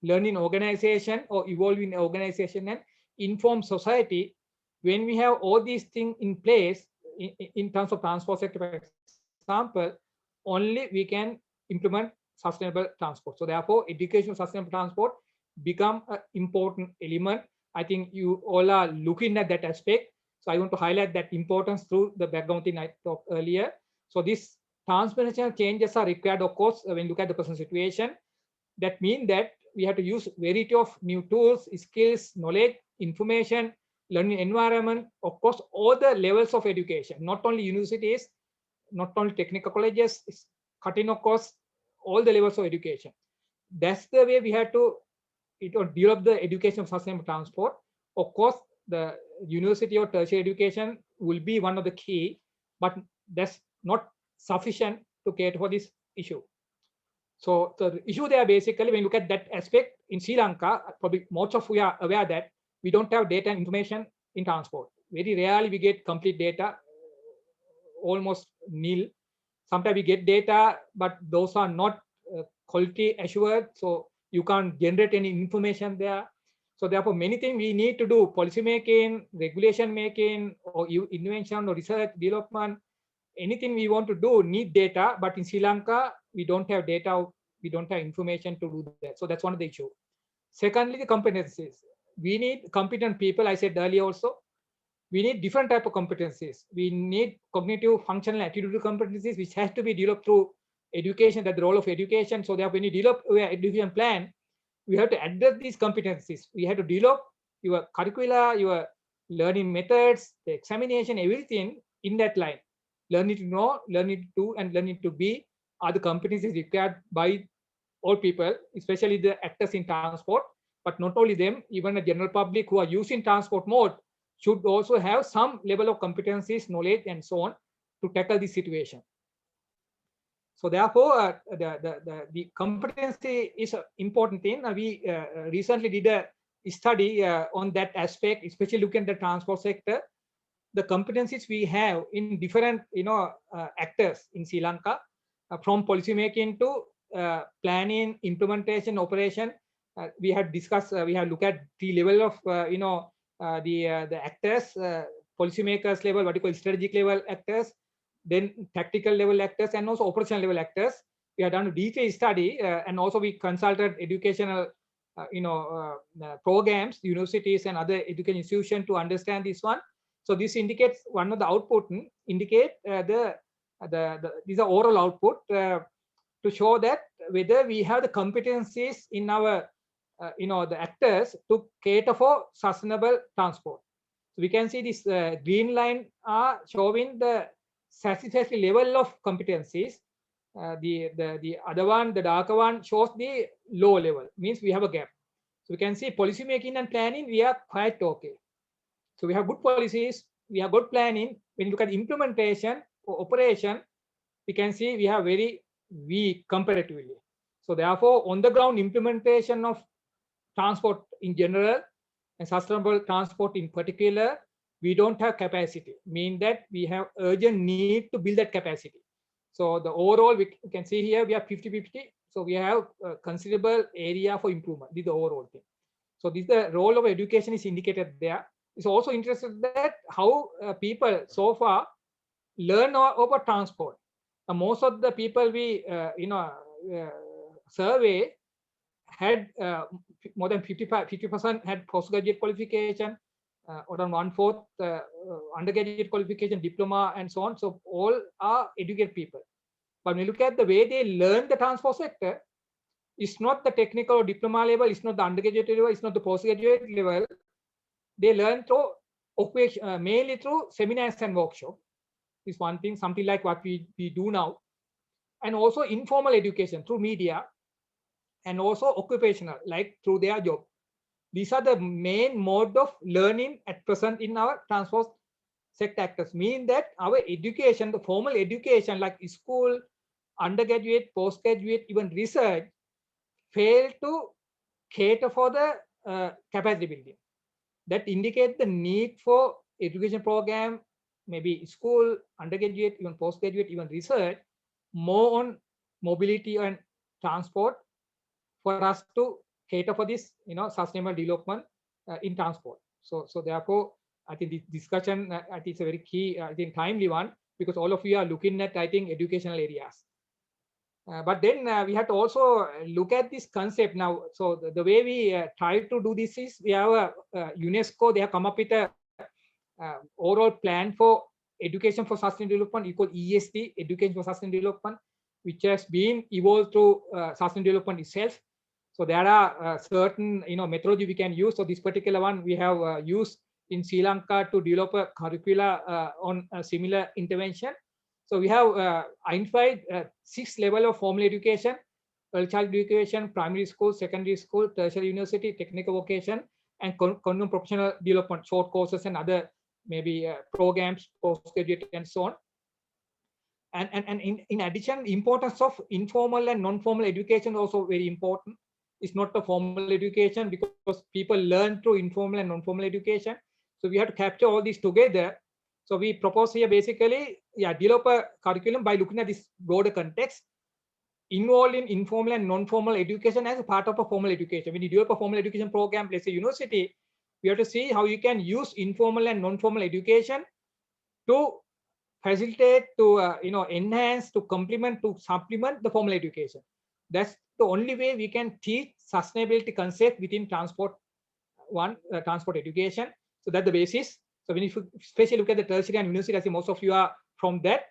learning organization or evolving organization and inform society. When we have all these things in place in terms of transport sector, for example, only we can implement sustainable transport. So therefore, education of sustainable transport become an important element. I think you all are looking at that aspect. So I want to highlight that importance through the background thing I talked earlier. So these transformational changes are required, of course, when you look at the present situation. That means that we have to use variety of new tools, skills, knowledge, information, learning environment, of course, all the levels of education, not only universities, not only technical colleges, it's cutting across all the levels of education. That's the way we have to develop the education of sustainable transport. Of course, the university or tertiary education will be one of the key, but that's not sufficient to cater for this issue. So the issue there basically, when you look at that aspect in Sri Lanka, probably most of we are aware that we don't have data and information in transport. Very rarely we get complete data, almost nil. Sometimes we get data, but those are not quality assured. So you can't generate any information there. So therefore, many things we need to do: policy making, regulation making, or invention or research development. Anything we want to do need data, but in Sri Lanka we don't have data, we don't have information to do that. So that's one of the issue. Secondly, the competencies. We need competent people. I said earlier also, we need different type of competencies. We need cognitive, functional, attitudinal competencies, which has to be developed through education. That's the role of education. So therefore, when you develop your education plan, we have to address these competencies. We have to develop your curricula, your learning methods, the examination, everything in that line. Learning to know, learning to do, and learning to be are the competencies required by all people, especially the actors in transport. But not only them, even the general public who are using transport mode should also have some level of competencies, knowledge, and so on to tackle this situation. So therefore, the competency is an important thing. We recently did a study on that aspect, especially looking at the transport sector. The competencies we have in different, actors in Sri Lanka, from policy making to planning, implementation, operation. We have discussed. We have looked at the level of, the actors, policymakers level, what you call strategic level actors, then tactical level actors, and also operational level actors. We have done a detailed study, and also we consulted educational, programs, universities, and other education institutions to understand this one. So this indicates one of the output indicate these are oral output to show that whether we have the competencies in our the actors to cater for sustainable transport. So we can see this green line are showing the satisfactory level of competencies. The other one, the darker one, shows the low level, means we have a gap. So we can see policy making and planning, we are quite okay. So we have good policies, we have good planning. When you look at implementation or operation, we can see we have very weak comparatively. So therefore, on the ground implementation of transport in general and sustainable transport in particular, we don't have capacity, mean that we have urgent need to build that capacity. So the overall, we can see here, we have 50-50. So we have a considerable area for improvement. This is the overall thing. So this the role of education is indicated there. It's also interested that how people so far learn about transport. Most of the people we survey had more than 50% had postgraduate qualification, around 1/4 undergraduate qualification, diploma, and so on. So all are educated people. But when you look at the way they learn the transport sector, it's not the technical or diploma level, it's not the undergraduate level, it's not the postgraduate level. They learn through mainly through seminars and workshops. Is one thing, something like what we do now. And also informal education through media, and also occupational, like through their job. These are the main mode of learning at present in our transport sector actors, mean that our education, the formal education like school, undergraduate, postgraduate, even research, fail to cater for the capacity building. That indicate the need for education program, maybe school, undergraduate, even postgraduate, even research, more on mobility and transport for us to cater for this, sustainable development in transport. So therefore, I think this discussion, I think it's a very key, I think timely one, because all of you are looking at, I think, educational areas. But then we have to also look at this concept now. So the way we try to do this is, we have UNESCO, they have come up with a overall plan for education for sustainable development, equal ESD, education for sustainable development, which has been evolved through sustainable development itself. So there are certain methodology we can use. So this particular one we have used in Sri Lanka to develop a curricula on a similar intervention. So we have identified 6 levels of formal education: early childhood education, primary school, secondary school, tertiary university, technical vocation, and continuing professional development, short courses and other maybe programs, postgraduate and so on. And in addition, the importance of informal and non-formal education is also very important. It's not a formal education, because people learn through informal and non-formal education. So we have to capture all these together. So we propose here basically, develop a curriculum by looking at this broader context, involving informal and non-formal education as a part of a formal education. When you develop a formal education program, let's say university, we have to see how you can use informal and non-formal education to facilitate, to enhance, to complement, to supplement the formal education. That's the only way we can teach sustainability concept within transport transport education. So that's the basis. So when you especially look at the tertiary and university, I think most of you are from that,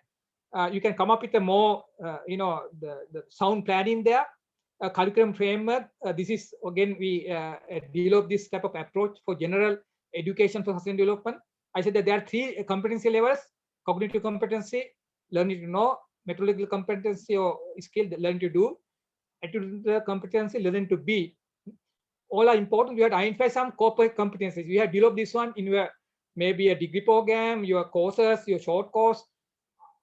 you can come up with a more the sound planning there, a curriculum framework. This is again, we develop this type of approach for general education for sustainable development. I said that there are 3 competency levels: cognitive competency, learning to know; methodological competency or skill, learning to do; attitudinal competency, learning to be. All are important. We have to identify some corporate competencies. We have developed this one in your maybe a degree program, your courses, your short course.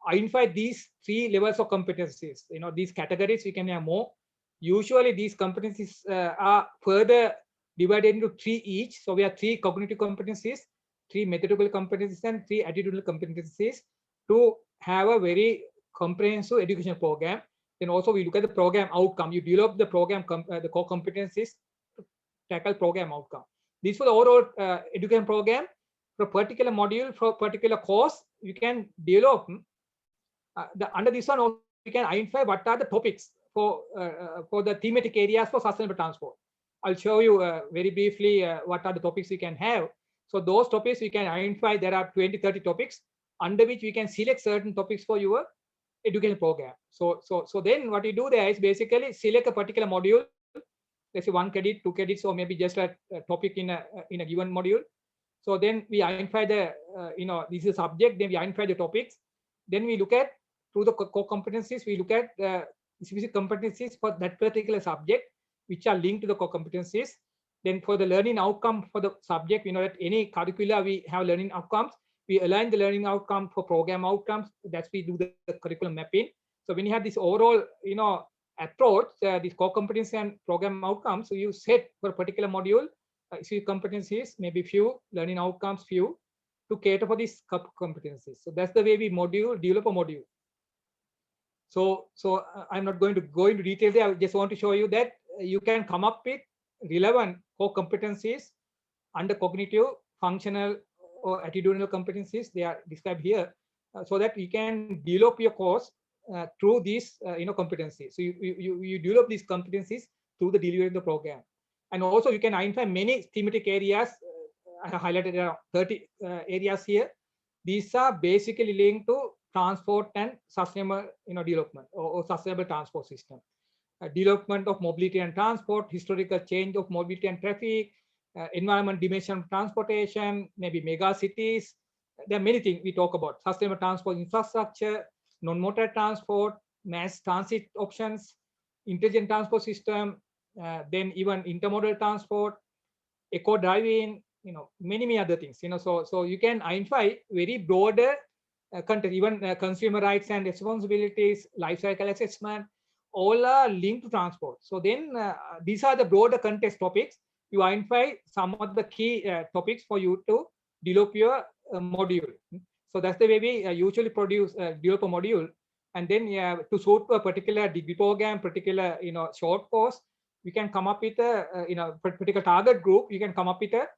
Identify these 3 levels of competencies. These categories, we can have more. Usually these competencies are further divided into 3 each. So we have 3 cognitive competencies, 3 methodological competencies, and 3 attitudinal competencies to have a very comprehensive education program. Then also we look at the program outcome. You develop the program, the core competencies to tackle program outcome. This for the overall education program. For a particular module, for a particular course, you can develop under this one also you can identify what are the topics for the thematic areas for sustainable transport. I'll show you very briefly what are the topics we can have. So those topics we can identify. There are 20-30 topics under which we can select certain topics for your education program. So then what you do there is basically select a particular module, let's say 1 credit, 2 credits, or maybe just a topic in a given module. So then we identify the this is a subject. Then we identify the topics. Then we look at through the core competencies. We look at specific competencies for that particular subject, which are linked to the core competencies. Then for the learning outcome for the subject, we know that any curricula we have learning outcomes. We align the learning outcome for program outcomes. That's we do the curriculum mapping. So when you have this overall approach, these core competencies and program outcomes, so you set for a particular module competencies, maybe few, learning outcomes few, to cater for these competencies. So that's the way we develop a module. So I'm not going to go into detail there. I just want to show you that you can come up with relevant core competencies under cognitive, functional, or attitudinal competencies. They are described here, so that you can develop your course through these competencies. So you develop these competencies through the delivery of the program. And also you can identify many thematic areas. I have highlighted around 30 areas here. These are basically linked to transport and sustainable development or sustainable transport system. Development of mobility and transport, historical change of mobility and traffic, environment dimension of transportation, maybe mega cities. There are many things we talk about. Sustainable transport infrastructure, non-motor transport, mass transit options, intelligent transport system, then even intermodal transport, eco driving, many other things. So you can identify very broader content, even consumer rights and responsibilities, life cycle assessment, all are linked to transport. So then these are the broader context topics. You identify some of the key topics for you to develop your module. So that's the way we usually develop a module. And then to suit a particular degree program, particular short course, we can come up with a particular target group. You can come up with a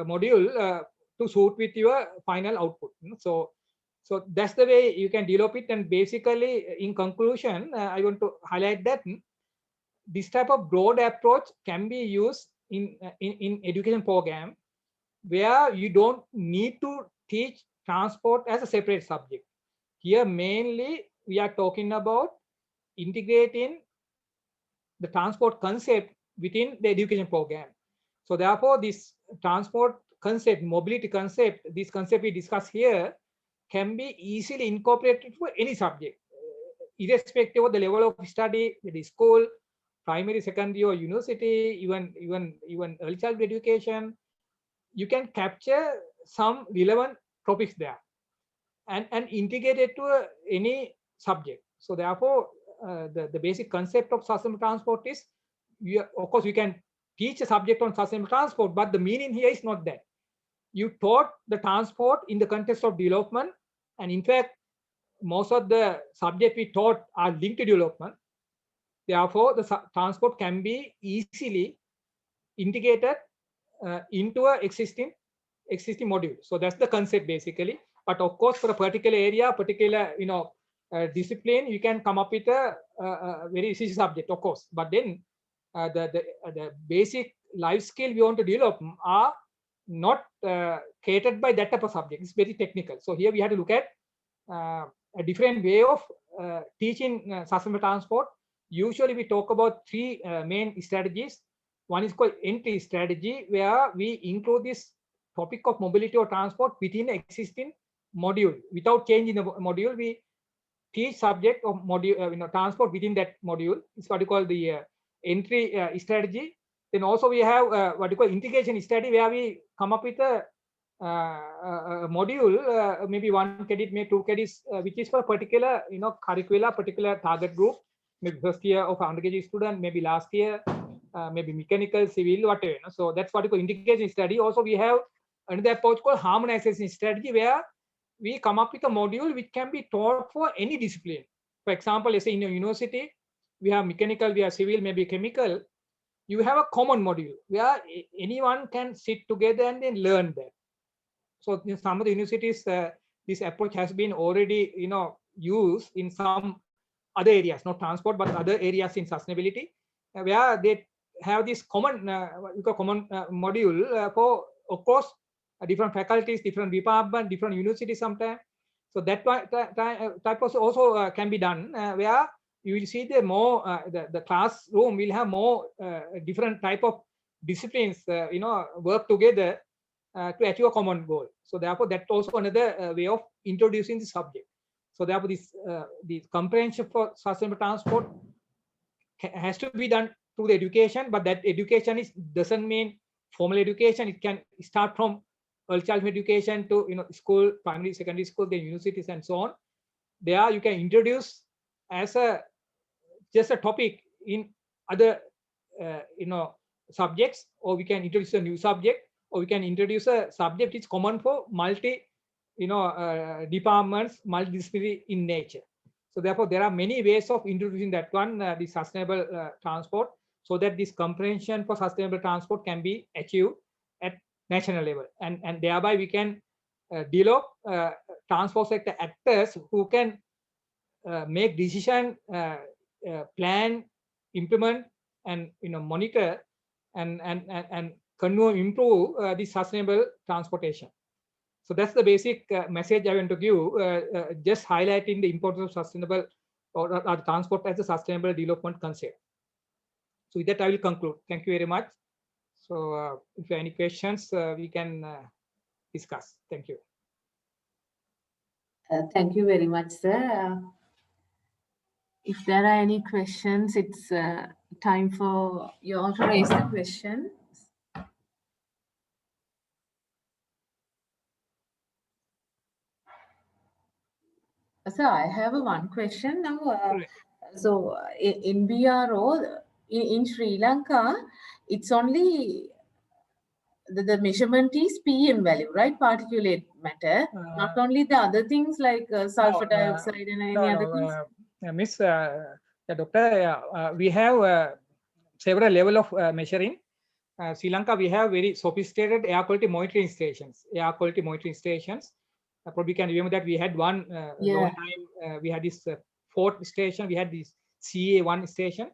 module to suit with your final output. So that's the way you can develop it. And basically, in conclusion, I want to highlight that this type of broad approach can be used in education program where you don't need to teach transport as a separate subject. Here, mainly, we are talking about integrating the transport concept within the education program. So therefore, this transport concept, mobility concept, this concept we discuss here can be easily incorporated for any subject, irrespective of the level of study, the school, primary, secondary, or university, even early childhood education. You can capture some relevant topics there and integrate it to any subject. So therefore, the basic concept of sustainable transport is, of course, we can teach a subject on sustainable transport, but the meaning here is not that. You taught the transport in the context of development, and in fact, most of the subjects we taught are linked to development. Therefore, the transport can be easily integrated into a existing module. So that's the concept basically. But of course, for a particular area, particular discipline, you can come up with a very easy subject, of course. But then the basic life skill we want to develop are not catered by that type of subject. It's very technical. So here we have to look at a different way of teaching sustainable transport. Usually we talk about three main strategies. One is called entry strategy, where we include this topic of mobility or transport within existing module. Without changing the module, we teach subject of module, transport within that module. It's what you call the entry strategy. Then also we have what you call integration study, where we come up with a module, maybe 1 credit, maybe 2 credits, which is for a particular, curricula, particular target group, maybe first year of undergraduate student, maybe last year, maybe mechanical, civil, whatever. So that's what we call integration study. Also, we have another approach called harmonization strategy, where we come up with a module which can be taught for any discipline. For example, let's say in a university, we have mechanical, we have civil, maybe chemical. You have a common module where anyone can sit together and then learn that. So in some of the universities, this approach has been already, used in some other areas, not transport, but other areas in sustainability, where they have this common, module for, of course, different faculties, different departments, different universities sometimes. So that type also can be done, where you will see the more the classroom will have more different type of disciplines, work together to achieve a common goal. So therefore, that's also another way of introducing the subject. So therefore, this comprehension for sustainable transport has to be done through the education, but that education doesn't mean formal education. It can start from early childhood education to school, primary, secondary school, then universities, and so on. There you can introduce as just a topic in other subjects, or we can introduce a new subject, or we can introduce a subject which is common for multi departments, multidisciplinary in nature. So therefore, there are many ways of introducing that one, the sustainable transport, so that this comprehension for sustainable transport can be achieved at national level, and thereby we can develop transport sector actors who can make decision, plan, implement, and monitor and improve the sustainable transportation. So that's the basic message I want to give, just highlighting the importance of sustainable or transport as a sustainable development concept. So with that, I will conclude. Thank you very much. So if you have any questions, we can discuss. Thank you. Thank you very much, sir. If there are any questions, it's time for you all to raise the question. So I have one question now. So in BRO, in Sri Lanka, it's only the measurement is PM value, right? Particulate matter, not only the other things like sulfur dioxide and any other things. Miss Doctor, we have several level of measuring. Sri Lanka, we have very sophisticated air quality monitoring stations. Probably can remember that we had one long time. We had this fourth station. We had this CA1 station.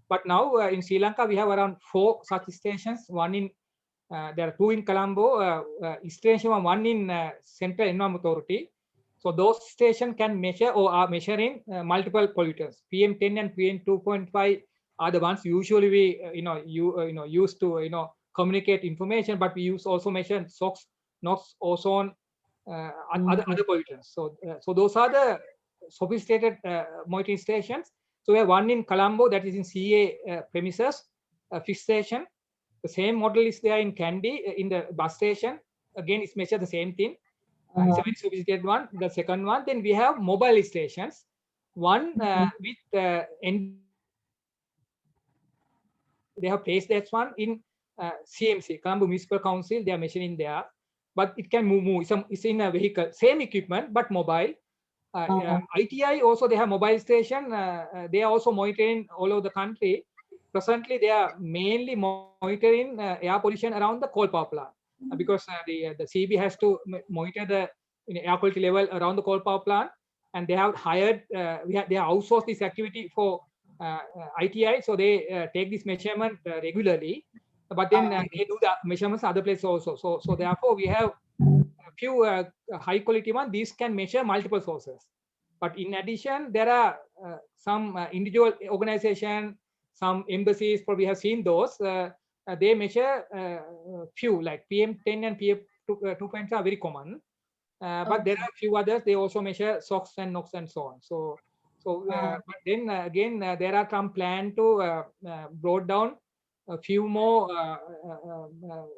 But now in Sri Lanka, we have around 4 such stations. One in there are 2 in Colombo, station one in Central Environment Authority. So those stations can measure or are measuring multiple pollutants. PM10 and PM2.5 are the ones usually we use to communicate information, but we use also measure SOx, NOx, ozone, other pollutants. So those are the sophisticated monitoring stations. So we have one in Colombo that is in CA premises, a fixed station. The same model is there in Kandy in the bus station. Again, it's measured the same thing. It's a very sophisticated one. The second one, then we have mobile stations. One with they have placed that one in CMC, Colombo Municipal Council. They are measuring there, but it can move. It's in a vehicle, same equipment but mobile. ITI also they have mobile station. They are also monitoring all over the country. Presently, they are mainly monitoring air pollution around the coal power plant because the CB has to monitor the air quality level around the coal power plant, and they have hired. They have outsourced this activity for ITI, so they take this measurement regularly. But then they do the measurements other places also. So therefore, we have a few high quality ones. These can measure multiple sources. But in addition, there are some individual organization, some embassies, probably have seen those. They measure few like PM10 and PM2.5 are very common. But there are a few others. They also measure SOx and NOx and so on. But then again, there are some plan to brought down a few more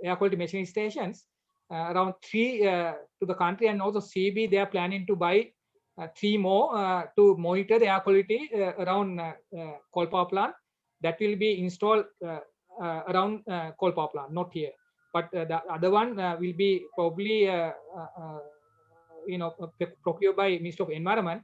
air quality measuring stations, around 3 to the country, and also CB they are planning to buy 3 more to monitor the air quality around coal power plant. That will be installed around coal power plant, not here. But the other one will be probably procured by Ministry of Environment,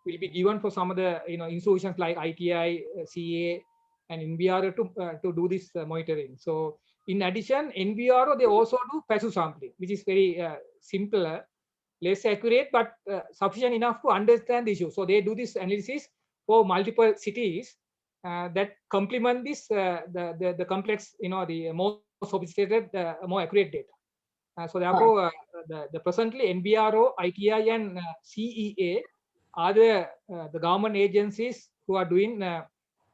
will be given for some of the institutions like ITI, CA, and NBRO to do this monitoring. So in addition, NBRO they also do passive sampling, which is very simpler, less accurate, but sufficient enough to understand the issue. So they do this analysis for multiple cities that complement this the complex, the more sophisticated, more accurate data. So therefore, the presently NBRO, ITI, and CEA are the government agencies who are doing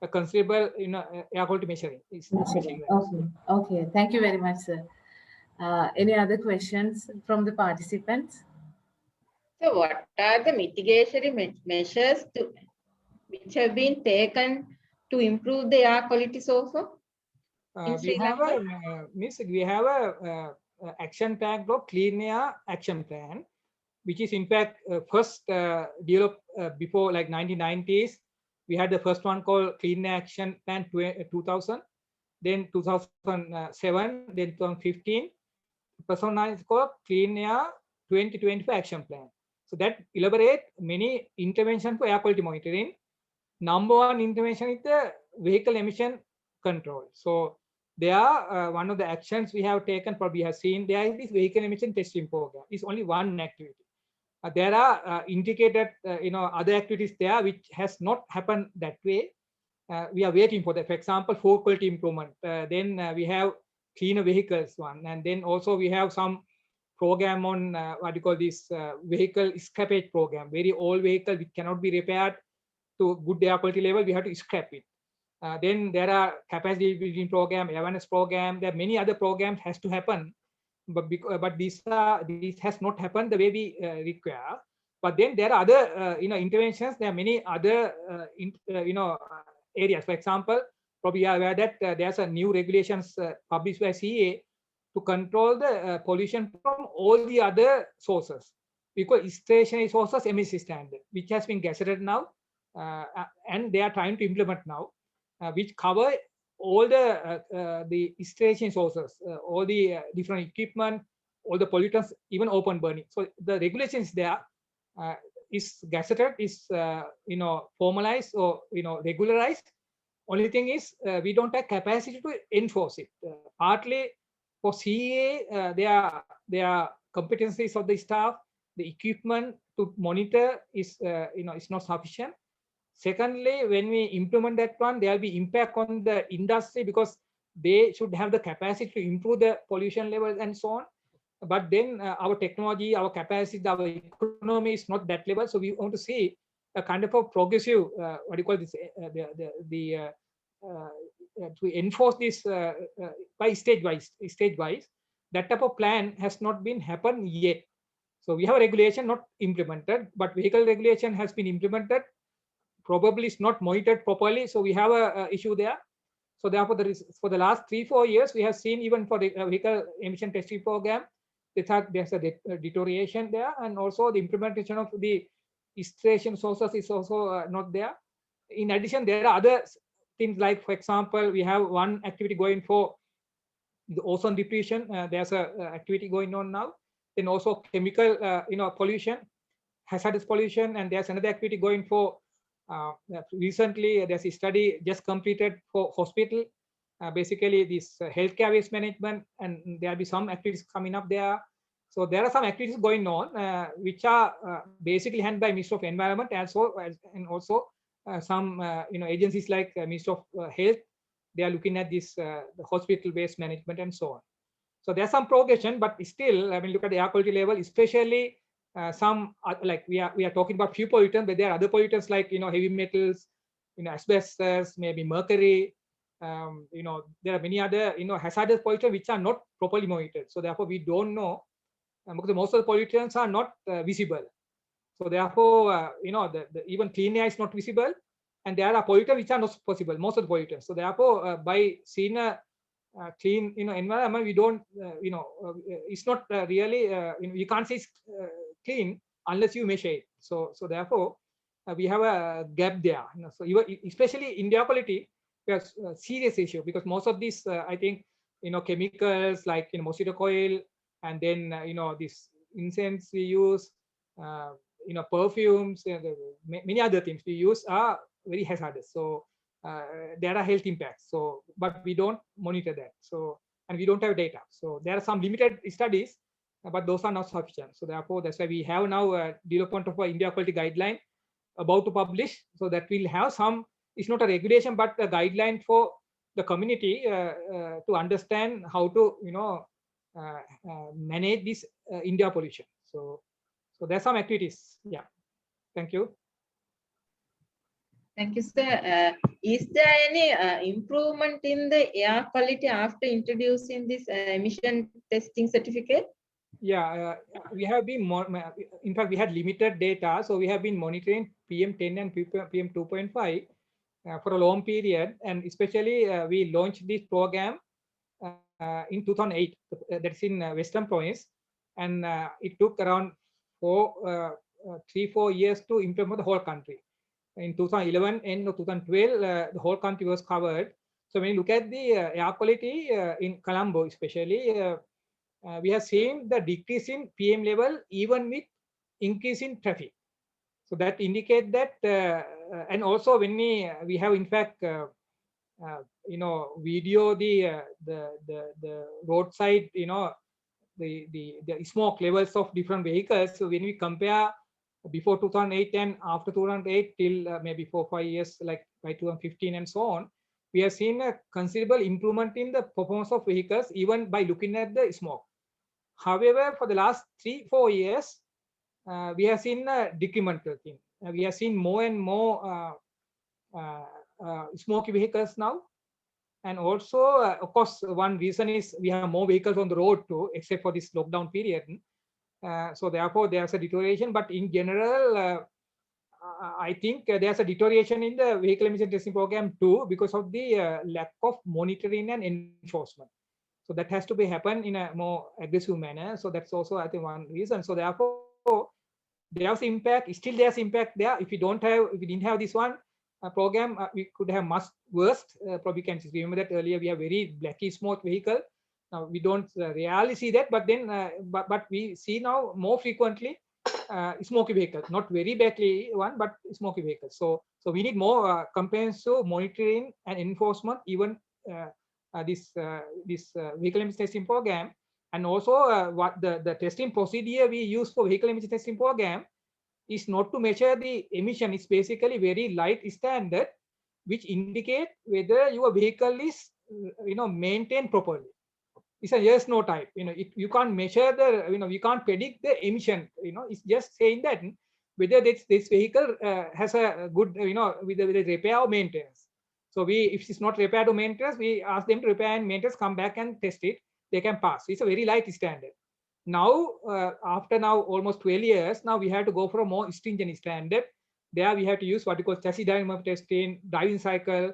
a considerable air quality measuring. Okay. Thank you very much, sir. Any other questions from the participants? So what are the mitigation measures which have been taken to improve the air quality so far? We have a action plan called Clean Air Action Plan, which is in fact first developed before like 1990s. We had the first one called Clean Air Action Plan 2000, then 2007, then 2015. Person now is called Clean Air 2025 Action Plan. So that elaborate many interventions for air quality monitoring. Number one intervention is the vehicle emission control. So they are one of the actions we have taken. Probably have seen there is this vehicle emission testing program. It's only one activity. There are indicated other activities there which has not happened that way. We are waiting for that. For example, fuel quality improvement. Then we have cleaner vehicles one, and then also we have some program on what you call this vehicle scrappage program. Very old vehicle which cannot be repaired to good air quality level, we have to scrap it. Then there are capacity building program, awareness program. There are many other programs has to happen, but this has not happened the way we require. But then there are other interventions. There are many other areas. For example, probably you are aware that there's a new regulations published by CA to control the pollution from all the other sources. We call stationary sources emission standard, which has been gazetted now, and they are trying to implement now, which cover all the stationary sources, all the different equipment, all the pollutants, even open burning. So the regulations there is gazetted, is formalized or regularized. Only thing is we don't have capacity to enforce it. Partly for CA, there are competencies of the staff, the equipment to monitor is is not sufficient. Secondly, when we implement that one, there will be impact on the industry because they should have the capacity to improve the pollution levels and so on. But then our technology, our capacity, our economy is not that level. So we want to see a kind of a progressive, what do you call this, to enforce this by stage wise. That type of plan has not been happened yet. So we have a regulation not implemented, but vehicle regulation has been implemented. Probably it's not monitored properly. So we have a issue there. So therefore, for the last 3-4 years, we have seen even for the vehicle emission testing program, there's a deterioration there, and also the implementation of the station sources is also not there. In addition, there are other things like, for example, we have one activity going for the ozone depletion. There's a activity going on now. Then also chemical, pollution, hazardous pollution, and there's another activity going for. Recently, there's a study just completed for hospital. Basically, this healthcare waste management, and there'll be some activities coming up there. So there are some activities going on, which are basically handled by Ministry of Environment, and also some agencies like Ministry of Health. They are looking at this the hospital waste management and so on. So there's some progression, but still, I mean, look at the air quality level, especially some like we are talking about few pollutants, but there are other pollutants like heavy metals, asbestos, maybe mercury. There are many other hazardous pollutants which are not properly monitored. So therefore, we don't know because most of the pollutants are not visible. So therefore, even clean air is not visible, and there are pollutants which are not possible. Most of the pollutants. So therefore, by seeing a clean environment, we don't it's not really you can't say it's clean unless you measure it. So therefore we have a gap there. So especially in air quality, we have a serious issue because most of these I think chemicals like mosquito coil, and then this incense we use, perfumes, many other things we use are very hazardous. So there are health impacts. So but we don't monitor that. So and we don't have data. So there are some limited studies, but those are not sufficient. So therefore, that's why we have now a development of an India quality guideline about to publish. So that will have some. It's not a regulation, but a guideline for the community to understand how to manage this India pollution. So there's some activities. Yeah. Thank you. Thank you, sir. Is there any improvement in the air quality after introducing this emission testing certificate? Yeah, we have been in fact, we had limited data, so we have been monitoring PM10 and PM 2.5 for a long period, and especially we launched this program in 2008. That's in Western Province, and it took around 3-4 years to implement the whole country. In 2011 and 2012, the whole country was covered. So when you look at the air quality in Colombo, especially, we have seen the decrease in PM level even with increase in traffic. So that indicate that, and also when we have in fact, video the roadside, the smoke levels of different vehicles. So when we compare before 2008 and after 2008 till maybe 4-5 years, like by 2015 and so on, we have seen a considerable improvement in the performance of vehicles even by looking at the smoke. However, for the last 3-4 years, we have seen a decremental thing. We have seen more and more smoky vehicles now. And also, of course, one reason is we have more vehicles on the road too, except for this lockdown period. So therefore, there's a deterioration. But in general, I think there's a deterioration in the vehicle emission testing program too, because of the lack of monitoring and enforcement. So that has to be happen in a more aggressive manner. So that's also, I think, one reason. So therefore, there's impact. Still, there's impact there. If we didn't have this one program, we could have much worse. Probably can remember that earlier we have very blacky smoke vehicle. Now we don't rarely see that, but then but we see now more frequently smoky vehicles, not very badly one, but smoky vehicles. So we need more comprehensive monitoring and enforcement, even this vehicle emission testing program. And also what the testing procedure we use for vehicle emission testing program is not to measure the emission. It's basically very light standard, which indicate whether your vehicle is maintained properly. It's a yes no type. You can't measure the you can't predict the emission. It's just saying that whether this vehicle has a good with the repair or maintenance. So if it's not repaired or maintenance, we ask them to repair and maintenance, come back and test it. They can pass. It's a very light standard. Now after now almost 12 years, now we have to go for a more stringent standard. There we have to use what we call chassis dynamic testing, driving cycle.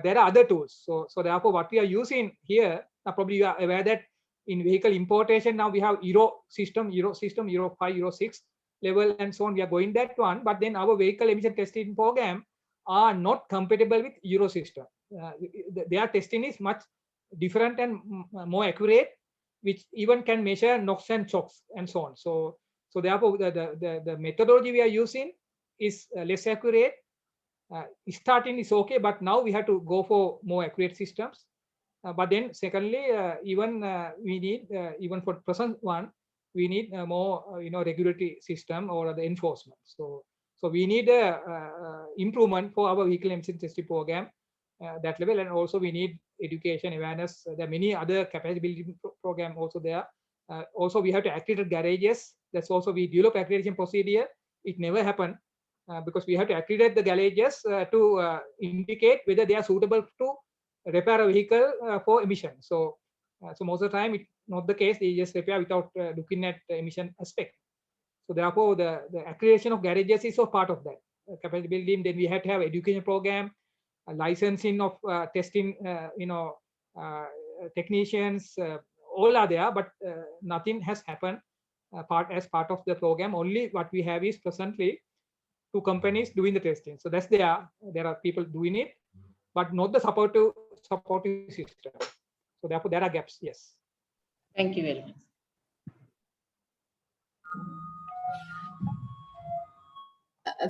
There are other tools. So therefore, what we are using here, probably you are aware that in vehicle importation now we have Euro 5, Euro 6 level, and so on. We are going that one, but then our vehicle emission testing program are not compatible with Euro system. Their testing is much different and more accurate, which even can measure NOx and SOx and so on. So therefore, the methodology we are using is less accurate. Starting is okay, but now we have to go for more accurate systems. But then secondly, even we need even for present one, we need more regulatory system or the enforcement. So we need improvement for our vehicle emission testing program that level, and also we need education awareness. There are many other capacity building program also there. Also we have to accredit garages. That's also we develop accreditation procedure. It never happened because we have to accredit the garages to indicate whether they are suitable to repair a vehicle for emission. So most of the time it's not the case. They just repair without looking at the emission aspect. So therefore, the accreditation of garages is also part of that capacity building. Then we have to have education program, licensing of testing, technicians, all are there, but nothing has happened as part of the program. Only what we have is presently 2 companies doing the testing. So that's there are people doing it, but not the supportive system. So therefore, there are gaps. Yes. Thank you very much.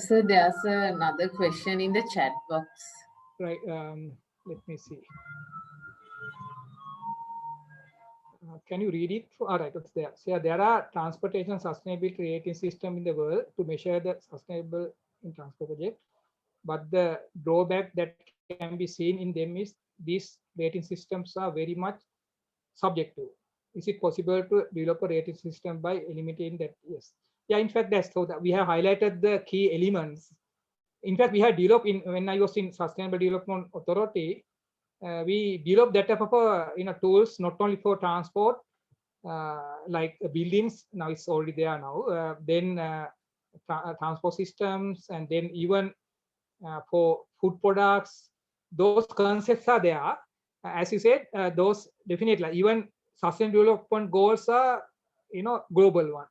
So there's another question in the chat box. Right. Let me see. Can you read it? All right, it's there. So there are transportation sustainability rating system in the world to measure the sustainable in transport project. But the drawback that can be seen in them is these rating systems are very much subjective. Is it possible to develop a rating system by eliminating that? Yes. Yeah, in fact, that's so that we have highlighted the key elements. In fact, we have developed when I was in Sustainable Development Authority, we developed that type of tools not only for transport, like buildings. Now it's already there now. Then transport systems, and then even for food products. Those concepts are there. As you said, those definitely even sustainable development goals are global one.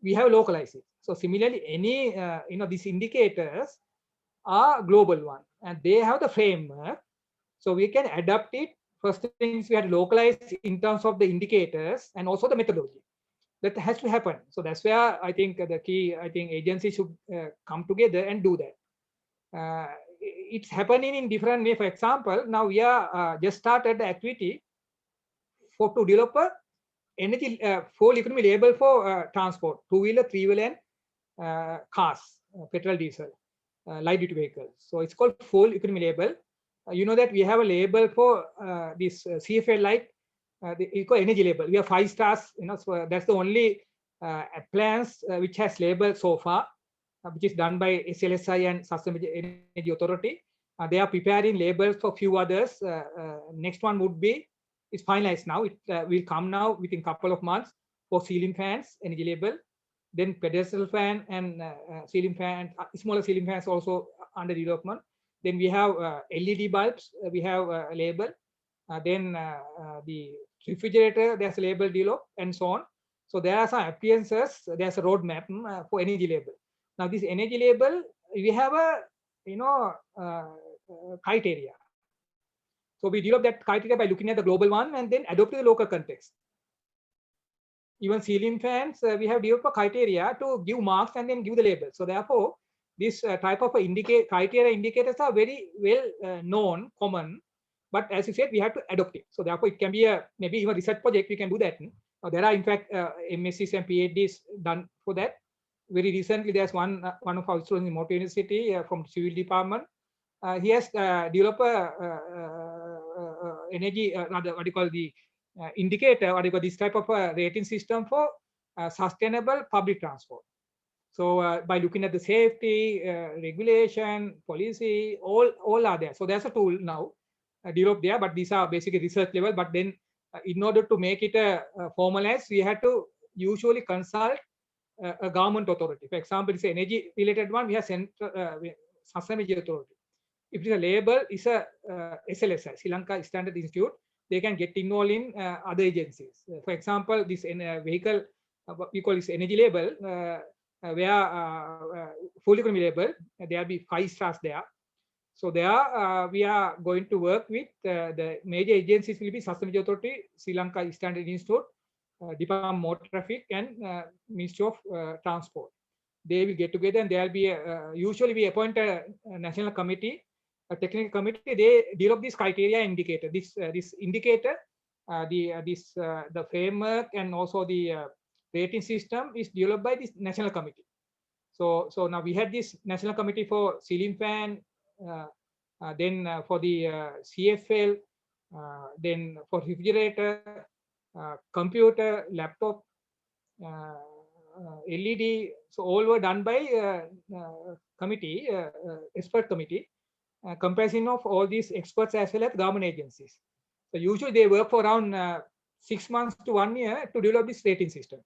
We have localized it. So similarly, any these indicators are global one, and they have the framework. So we can adapt it. First things we had localized in terms of the indicators and also the methodology. That has to happen. So that's where I think the key, agencies should come together and do that. It's happening in different way. For example, now we are just started the activity to develop a energy fuel economy label for transport, 2-wheeler, 3-wheeler, and cars, petrol, diesel, light duty vehicles. So it's called fuel economy label. You know that we have a label for this CFL light the eco energy label. We have 5 stars, so that's the only appliance which has label so far, which is done by SLSI and Sustainable Energy Authority. They are preparing labels for few others. Next one would be, it's finalized now. It will come now within a couple of months for ceiling fans, energy label. Then pedestal fan and ceiling fan, smaller ceiling fans also under development. Then we have LED bulbs. We have a label. Then the refrigerator, there's a label developed, and so on. So there are some appliances. There's a roadmap for energy label. Now this energy label, we have a criteria. So we develop that criteria by looking at the global one and then adopt to the local context. Even ceiling fans, we have developed a criteria to give marks and then give the label. So therefore, this type of criteria indicators are very well known, common. But as you said, we have to adopt it. So therefore, it can be a maybe even research project. We can do that. There are in fact MScs and PhDs done for that. Very recently, there's one of our students in Motor University from civil department. He has developed energy, what do you call the indicator, what do you call this type of a rating system for sustainable public transport. So by looking at the safety, regulation, policy, all are there. So there's a tool now developed there, but these are basically research level. But then in order to make it formalized, we had to usually consult a government authority. For example, it's an energy related one, we have Sustainable Energy Authority. If it's a label, it's a SLSI, Sri Lanka Standard Institute, they can get involved in other agencies. For example, this vehicle, we call this energy label, where full economy label, there will be 5 stars there. So there we are going to work with the major agencies will be Sustainable Energy Authority, Sri Lanka Standard Institute, Department of Motor Traffic, and Ministry of Transport. They will get together, and there will be usually we appoint a national committee, a technical committee. They develop this criteria indicator. This indicator, the framework and also the rating system is developed by this national committee. So now we had this national committee for ceiling fan, then for the CFL, then for refrigerator, computer, laptop, LED. So all were done by committee, expert committee, comprising of all these experts as well as government agencies. So usually they work for around 6 months to 1 year to develop this rating system.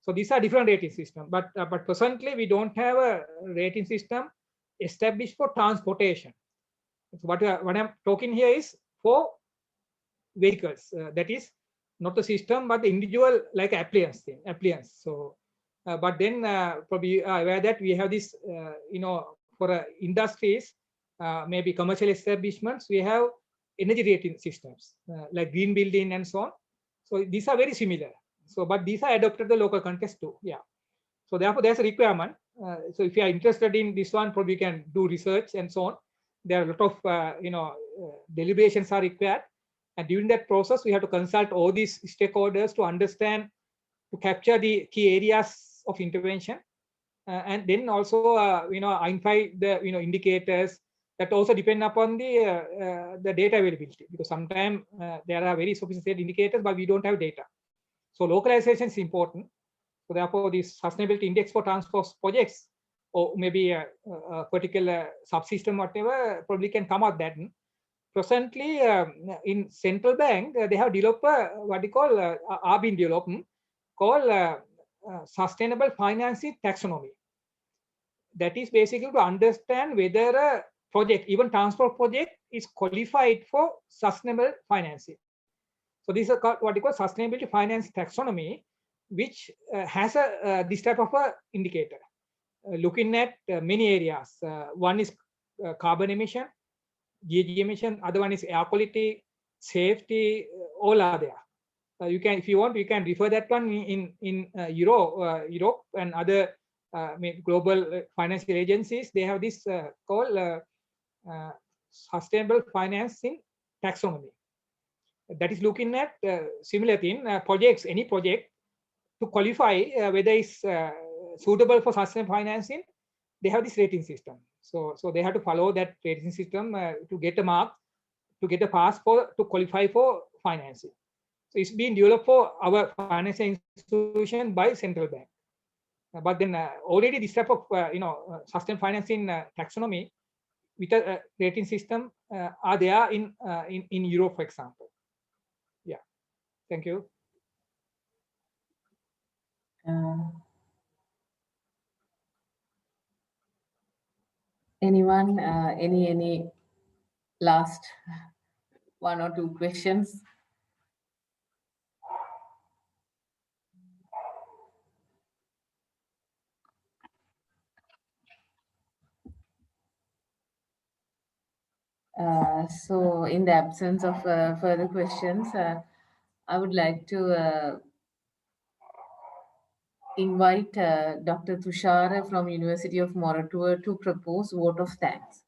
So these are different rating systems, but presently we don't have a rating system established for transportation. So what I'm talking here is for vehicles. That is not the system, but the individual like appliance thing. So, but then probably aware that we have this, for industries, maybe commercial establishments, we have energy rating systems like green building and so on. So these are very similar. So, but these are adopted to the local context too. Yeah. So therefore, there's a requirement. So if you are interested in this one, probably you can do research and so on. There are a lot of deliberations are required, and during that process, we have to consult all these stakeholders to understand, to capture the key areas of intervention, and then also identify the indicators that also depend upon the data availability, because sometimes there are very sophisticated indicators, but we don't have data. So localization is important. So therefore, this sustainability index for transport projects, or maybe a particular subsystem, whatever, probably can come out that. Presently, in central bank, they have developed what they call are being developed called sustainable financing taxonomy. That is basically to understand whether a project, even transport project, is qualified for sustainable financing. So this is what they call sustainability finance taxonomy, which has this type of a indicator, looking at many areas. One is carbon emission, GHG emission. Other one is air quality, safety. All are there. You can, if you want, you can refer that one in Europe and other global financial agencies. They have this called sustainable financing taxonomy. That is looking at similar thing, projects, any project to qualify whether it's suitable for sustainable financing. They have this rating system. So they have to follow that rating system to get a mark, to get a pass to qualify for financing. So it's being developed for our financial institution by central bank. But then already this type of sustainable financing taxonomy with a rating system are there in Europe, for example. Yeah, thank you. Anyone, any last 1 or 2 questions? So in the absence of further questions, I would like to invite Dr. Tushar from University of Moratuwa to propose vote of thanks.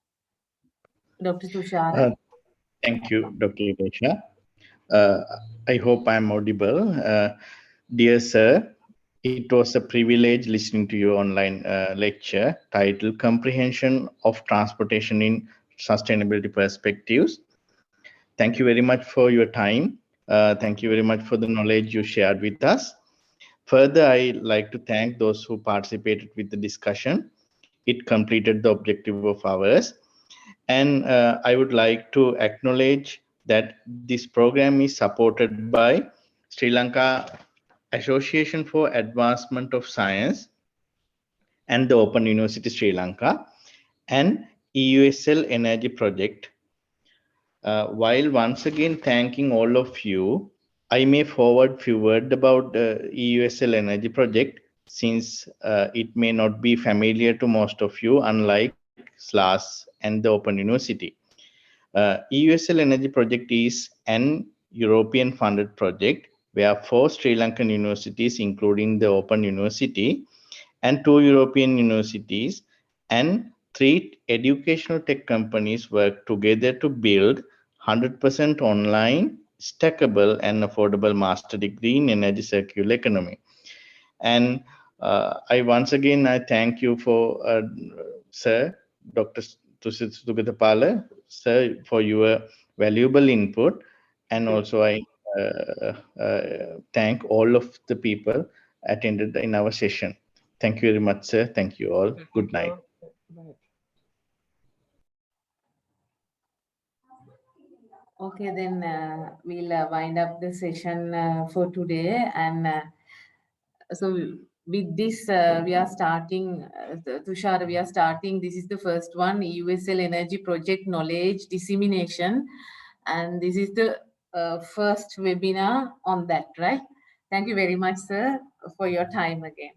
Dr. Tushar. Thank you, Dr. Ilesha. I hope I'm audible. Dear sir, it was a privilege listening to your online lecture titled Comprehension of Transportation in Sustainability Perspectives. Thank you very much for your time. Thank you very much for the knowledge you shared with us. Further, I'd like to thank those who participated with the discussion. It completed the objective of ours. And I would like to acknowledge that this program is supported by Sri Lanka Association for Advancement of Science and the Open University Sri Lanka and EUSL Energy Project. While once again thanking all of you, I may forward few words about the EUSL Energy Project since it may not be familiar to most of you, unlike SLAS and the Open University. EUSL Energy Project is an European funded project where 4 Sri Lankan universities, including the Open University, and 2 European universities and 3 educational tech companies work together to build 100% online, stackable and affordable master degree in energy circular economy. And I once again, I thank you for Sir, Dr. Sugatapala, sir, for your valuable input. And also I thank all of the people attended in our session. Thank you very much, sir. Thank you all. Good night. Okay, then we'll wind up the session for today. And so with this, we are starting, Tushar, we are starting, this is the first one, EUSL Energy Project Knowledge Dissemination. And this is the first webinar on that, right? Thank you very much, sir, for your time again.